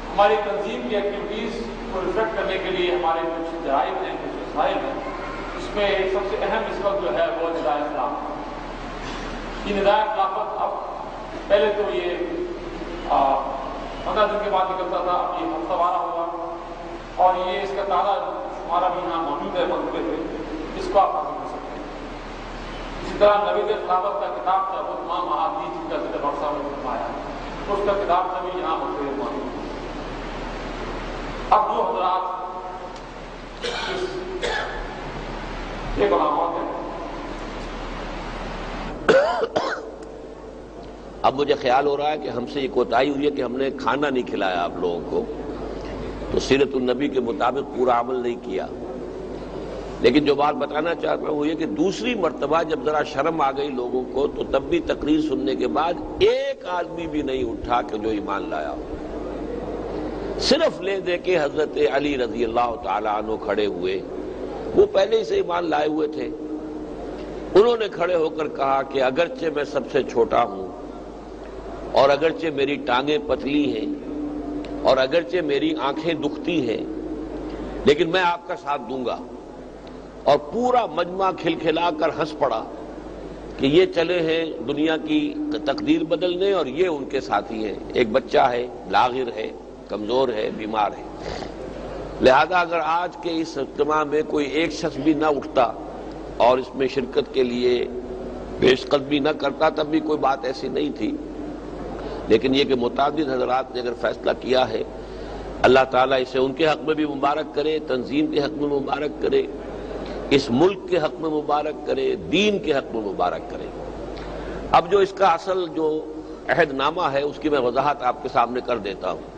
ہماری تنظیم کی ایکٹیویٹیز کو ریفلیکٹ کرنے کے لیے ہمارے کچھ جرائد ہیں، کچھ وسائل ہیں. اس میں سب سے اہم اس وقت جو ہے وہ ندائے خلافت. یہ ندائے خلافت اب پہلے تو یہ 15 دن کے بعد نکلتا تھا، اب یہ ہفتہ وارہ ہوگا اور یہ اس کا تازہ شمارہ بھی یہاں موجود ہے مکتوبے پہ، اس کو آپ حاصل کر سکتے ہیں. اسی طرح نوید خلافت کا کتاب تھا وہ تمام احادیث کا ذکر ڈاکٹر صاحب نے فرمایا، اس کا کتاب سے بھی یہاں مکتوبے موجود ہے. اب جو حضرات ایک علامات ہیں، اب مجھے خیال ہو رہا ہے کہ ہم سے یہ کوتاہی ہوئی ہے کہ ہم نے کھانا نہیں کھلایا آپ لوگوں کو، تو سیرت النبی کے مطابق پورا عمل نہیں کیا. لیکن جو بات بتانا چاہتا ہوں وہ یہ کہ دوسری مرتبہ جب ذرا شرم آ گئی لوگوں کو تو تب بھی تقریر سننے کے بعد ایک آدمی بھی نہیں اٹھا کہ جو ایمان لایا ہو. صرف لے دے کے حضرت علی رضی اللہ تعالیٰ عنہ کھڑے ہوئے، وہ پہلے ہی سے ایمان لائے ہوئے تھے. انہوں نے کھڑے ہو کر کہا کہ اگرچہ میں سب سے چھوٹا ہوں اور اگرچہ میری ٹانگیں پتلی ہیں اور اگرچہ میری آنکھیں دکھتی ہیں لیکن میں آپ کا ساتھ دوں گا. اور پورا مجمع کھلکھلا کر ہنس پڑا کہ یہ چلے ہیں دنیا کی تقدیر بدلنے اور یہ ان کے ساتھی ہیں. ایک بچہ ہے، لاغر ہے، کمزور ہے، بیمار ہے. لہذا اگر آج کے اس اجتماع میں کوئی ایک شخص بھی نہ اٹھتا اور اس میں شرکت کے لیے پیش قدمی نہ کرتا تب بھی کوئی بات ایسی نہیں تھی، لیکن یہ کہ متعدد حضرات نے اگر فیصلہ کیا ہے، اللہ تعالیٰ اسے ان کے حق میں بھی مبارک کرے، تنظیم کے حق میں مبارک کرے، اس ملک کے حق میں مبارک کرے، دین کے حق میں مبارک کرے۔ اب جو اس کا اصل جو عہد نامہ ہے اس کی میں وضاحت آپ کے سامنے کر دیتا ہوں،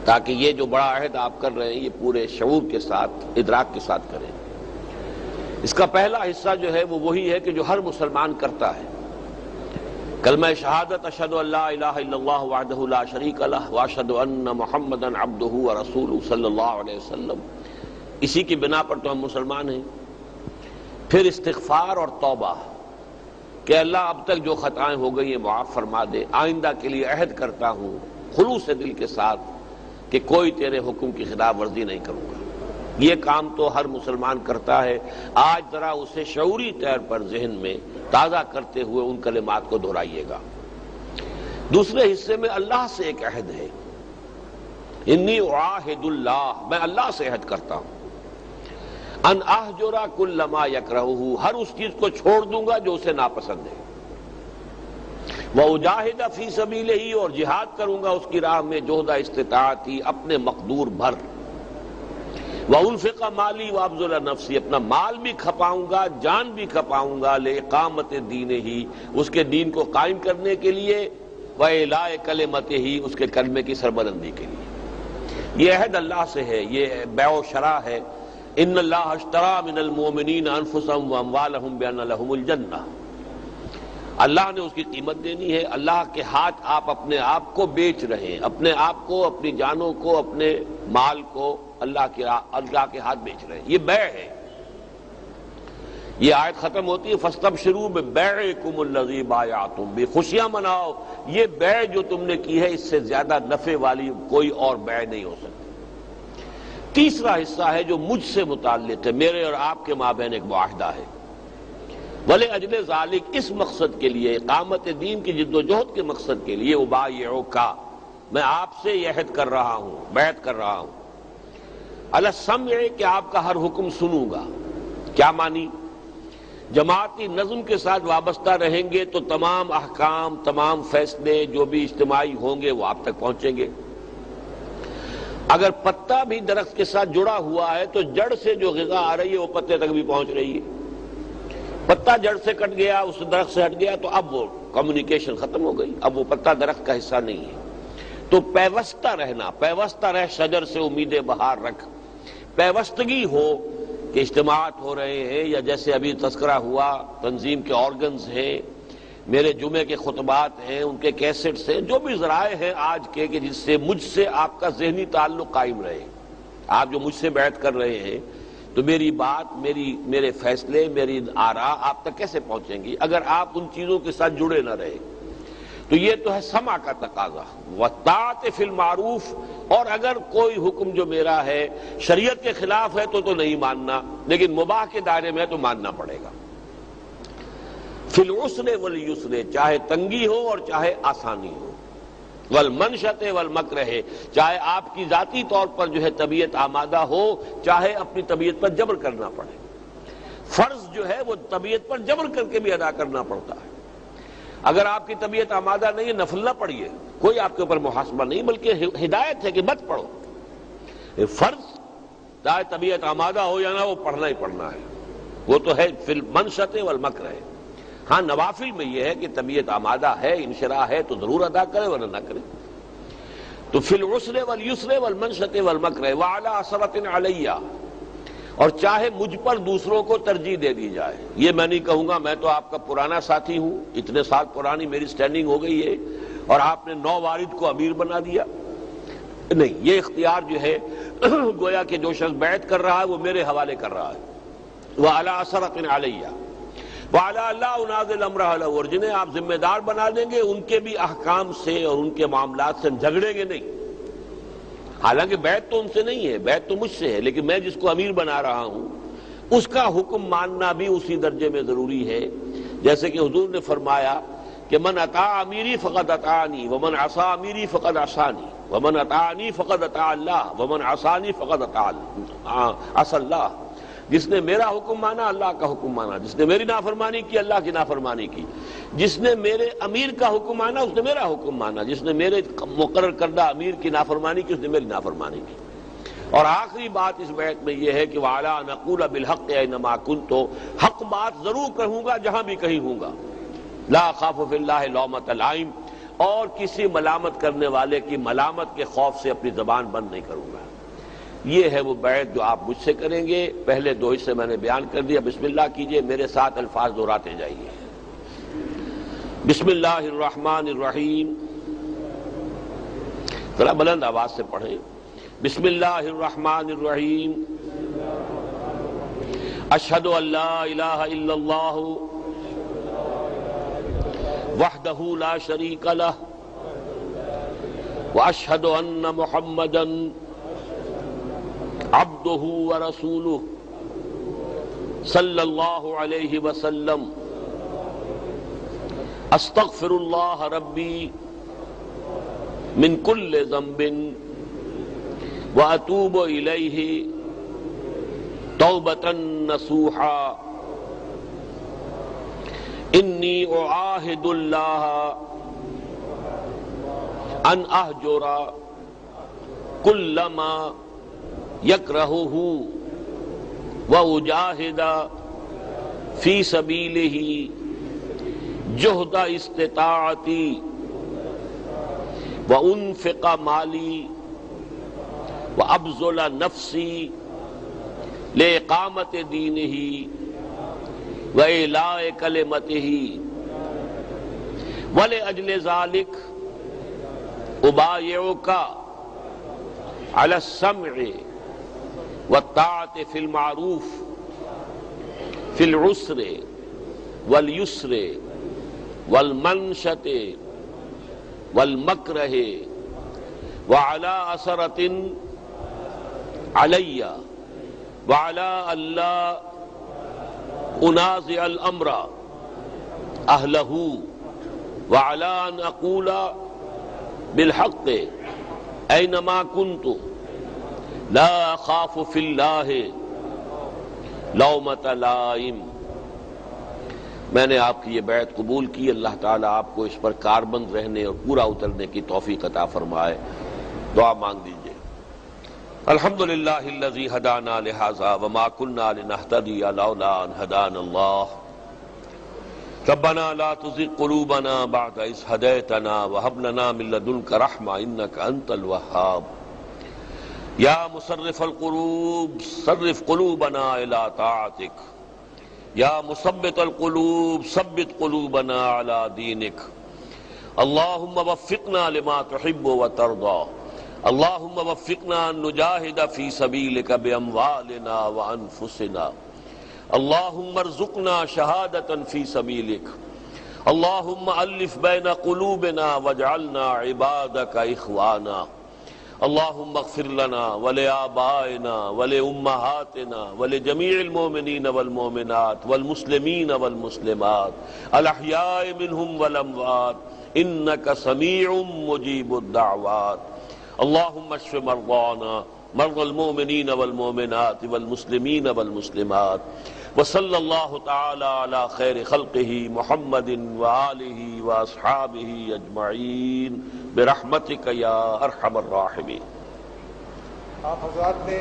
تاکہ یہ جو بڑا عہد آپ کر رہے ہیں یہ پورے شعور کے ساتھ، ادراک کے ساتھ کریں۔ اس کا پہلا حصہ جو ہے وہ وہی ہے کہ جو ہر مسلمان کرتا ہے، کلمہ شہادت اشہد ان لا الہ الا اللہ وحدہ لا شریک لہ واشہد ان محمدا عبدہ ورسولہ صلی اللہ علیہ وسلم، اسی کی بنا پر تو ہم مسلمان ہیں۔ پھر استغفار اور توبہ کہ اللہ اب تک جو خطائیں ہو گئی ہیں معاف فرما دے، آئندہ کے لیے عہد کرتا ہوں خلوص دل کے ساتھ کہ کوئی تیرے حکم کی خلاف ورزی نہیں کروں گا۔ یہ کام تو ہر مسلمان کرتا ہے، آج ذرا اسے شعوری طور پر ذہن میں تازہ کرتے ہوئے ان کلمات کو دہرائیے گا۔ دوسرے حصے میں اللہ سے ایک عہد ہے، انی اعاہد اللہ، میں اللہ سے عہد کرتا ہوں، ان اہجر کل ما یکرہہ، ہر اس چیز کو چھوڑ دوں گا جو اسے ناپسند ہے، وَأُجَاهِدَ فِي سَبِيلِهِ، اور جہاد کروں گا اس کی راہ میں جہد استطاعتی، اپنے مقدور بھر، وَأُنفِقَ مَالِي وَأَبْذُلَ نَفْسِي، اپنا مال بھی کھپاؤں گا، جان بھی کھپاؤں گا، لِإِقَامَةِ دِينِهِ، اس کے دین کو قائم کرنے کے لیے، وَإِعْلَاءِ كَلِمَتِهِ، اس کے کلمے کی سربلندی کے لیے۔ یہ عہد اللہ سے ہے، یہ بیع و شراء ہے۔ ان اللہ اشترى من المؤمنین انفسهم واموالهم بان لهم الجنہ، اللہ نے اس کی قیمت دینی ہے۔ اللہ کے ہاتھ آپ اپنے آپ کو بیچ رہے ہیں، اپنے آپ کو، اپنی جانوں کو، اپنے مال کو اللہ کے ہاتھ بیچ رہے ہیں، یہ بیع ہے۔ یہ آیت ختم ہوتی ہے فاستبشروا ببیعکم الذی بایعتم بہ، خوشیاں مناؤ، یہ بیع جو تم نے کی ہے اس سے زیادہ نفع والی کوئی اور بیع نہیں ہو سکتی۔ تیسرا حصہ ہے جو مجھ سے متعلق ہے، میرے اور آپ کے مابین ایک معاہدہ ہے۔ وَلِأَجْلِ ذَلِكَ، اس مقصد کے لیے، اقامت دین کی جد و جہد کے مقصد کے لیے، اُبَایِعُکَ، میں آپ سے یہ عہد کر رہا ہوں، بیعت کر رہا ہوں، عَلَى السَّمْعِ، کہ آپ کا ہر حکم سنوں گا۔ کیا مانی؟ جماعتی نظم کے ساتھ وابستہ رہیں گے تو تمام احکام، تمام فیصلے جو بھی اجتماعی ہوں گے وہ آپ تک پہنچیں گے۔ اگر پتا بھی درخت کے ساتھ جڑا ہوا ہے تو جڑ سے جو غذا آ رہی ہے وہ پتے تک بھی پہنچ رہی ہے۔ پتا جڑ سے کٹ گیا، اس درخت سے ہٹ گیا تو اب وہ کمیونیکیشن ختم ہو گئی، اب وہ پتا درخت کا حصہ نہیں ہے۔ تو پیوستہ رہنا، پیوستہ رہ شجر سے امید بہار رکھ، پیوستگی ہو کہ اجتماعات ہو رہے ہیں، یا جیسے ابھی تذکرہ ہوا تنظیم کے آرگنز ہیں، میرے جمعے کے خطبات ہیں، ان کے کیسٹس ہیں، جو بھی ذرائع ہیں آج کے کہ جس سے مجھ سے آپ کا ذہنی تعلق قائم رہے۔ آپ جو مجھ سے بیعت کر رہے ہیں تو میری بات، میرے فیصلے، میری آراء آپ تک کیسے پہنچیں گی اگر آپ ان چیزوں کے ساتھ جڑے نہ رہے؟ تو یہ تو ہے سمع کا تقاضا، وَالطَّاعَةِ فِي الْمَعْرُوفِ، اور اگر کوئی حکم جو میرا ہے شریعت کے خلاف ہے تو نہیں ماننا، لیکن مباح کے دائرے میں ہے تو ماننا پڑے گا۔ فی العسر والیسر، چاہے تنگی ہو اور چاہے آسانی ہو، والمنشط والمکرہ، چاہے آپ کی ذاتی طور پر جو ہے طبیعت آمادہ ہو، چاہے اپنی طبیعت پر جبر کرنا پڑے۔ فرض جو ہے وہ طبیعت پر جبر کر کے بھی ادا کرنا پڑتا ہے۔ اگر آپ کی طبیعت آمادہ نہیں ہے نفل نہ پڑھیے، کوئی آپ کے اوپر محاسبہ نہیں، بلکہ ہدایت ہے کہ مت پڑھو۔ فرض چاہے طبیعت آمادہ ہو یا نہ، وہ پڑھنا ہی پڑھنا ہے، وہ تو ہے فی المنشط والمکرہ۔ ہاں نوافل میں یہ ہے کہ طبیعت آمادہ ہے، انشراح ہے تو ضرور ادا کرے ورنہ نہ کرے۔ تو فی العسر والیسر والمنشط والمکرہ وعلی عثرۃ علیہ، اور چاہے مجھ پر دوسروں کو ترجیح دے دی جائے۔ یہ میں نہیں کہوں گا میں تو آپ کا پرانا ساتھی ہوں، اتنے سال پرانی میری سٹینڈنگ ہو گئی ہے اور آپ نے 9 وارد کو امیر بنا دیا، نہیں، یہ اختیار جو ہے گویا کہ جو شخص بیعت کر رہا ہے وہ میرے حوالے کر رہا ہے۔ وعلی عثرۃ علیہ وعلی اللہ انازل امرہ لہ، اور جنہیں آپ ذمہ دار بنا دیں گے ان کے بھی احکام سے اور ان کے معاملات سے جھگڑیں گے نہیں۔ حالانکہ بیعت تو ان سے نہیں ہے، بیعت تو مجھ سے ہے، لیکن میں جس کو امیر بنا رہا ہوں اس کا حکم ماننا بھی اسی درجے میں ضروری ہے۔ جیسے کہ حضور نے فرمایا کہ من اطاع امیری فقد اطاعنی ومن عصى امیری فقد عصانی ومن اطاعنی فقد اطاع اللہ ومن عصانی فقد عصى اللہ. جس نے میرا حکم مانا اللہ کا حکم مانا، جس نے میری نافرمانی کی اللہ کی نافرمانی کی، جس نے میرے امیر کا حکم مانا اس نے میرا حکم مانا، جس نے میرے مقرر کردہ امیر کی نافرمانی کی اس نے میری نافرمانی کی. اور آخری بات اس بیعت میں یہ ہے کہ وَعَلَىٰ نَقُولَ بِالْحَقِّ أَيْنَمَا كُنتُ، حق بات ضرور کہوں گا جہاں بھی کہیں ہوں گا. لا خاف فی اللہ لومۃ لائم، اور کسی ملامت کرنے والے کی ملامت کے خوف سے اپنی زبان بند نہیں کروں گا. یہ ہے وہ بیعت جو آپ مجھ سے کریں گے. پہلے دو حصے میں نے بیان کر دیا. بسم اللہ کیجئے، میرے ساتھ الفاظ دہراتے جائیے. بسم اللہ الرحمن الرحیم. ذرا بلند آواز سے پڑھیں. بسم اللہ الرحمن الرحیم. اشہد ان لا الہ الا اللہ وحدہ لا شریک لہ واشہد ان محمدا عبدہ ورسولہ صلی اللہ علیہ وسلم. استغفر اللہ ربی من کل ذنب واتوب الیہ توبۃ نصوحا. انی اعاہد اللہ ان اہجر کل ما یکرہہ واجاہد فی سبیلہ جہد استطاعتی وانفق مالی وابذل نفسی لإقامت دینہ وإعلاء کلمتہ ولأجل ذلک ابایعک علی السمع والطاعة فی المعروف فی العسر والیسر والمنشط والمکرہ وعلی اثرۃ علی وعلی اللہ انازع الامر اہلہ وعلی ان اقول بالحق اینما کنت لا اخاف فی اللہ لومۃ لائم. میں نے آپ کی یہ بیعت قبول کی. اللہ تعالیٰ آپ کو اس پر کاربند رہنے اور پورا اترنے کی توفیق عطا فرمائے. دعا مانگ دیجیے. الحمدللہ الذی ہدانا لہذا وما کنا لنہتدی لولا ان ہدانا اللہ. ربنا لا تزغ قلوبنا بعد اذ ہدیتنا وہب لنا من لدنک رحمہ انک انت الوہاب. یا مصرف القلوب صرف قلوبنا الی طاعتک. یا مثبت القلوب ثبت قلوبنا علی دینک. اللہم وفقنا لما تحب وترضى. اللہم وفقنا ان نجاہد فی سبیلک باموالنا وانفسنا. اللہم ارزقنا شہادۃ فی سبیلک. اللہم الف بین قلوبنا واجعلنا عبادک اخوانا. اللہم اغفر لنا ولآبائنا ولأمہاتنا ولجمیع المؤمنین والمؤمنات والمسلمین والمسلمات الاحیاء منہم والاموات انک سمیع مجیب الدعوات. اللہم اشف مرضانا مرضى المؤمنین والمؤمنات والمسلمین والمسلمات. وصلی اللہ تعالی علی خیر خلقہ محمد وآلہ واصحابہ اجمعین برحمتک یا ارحم الراحمین. آپ حضرات نے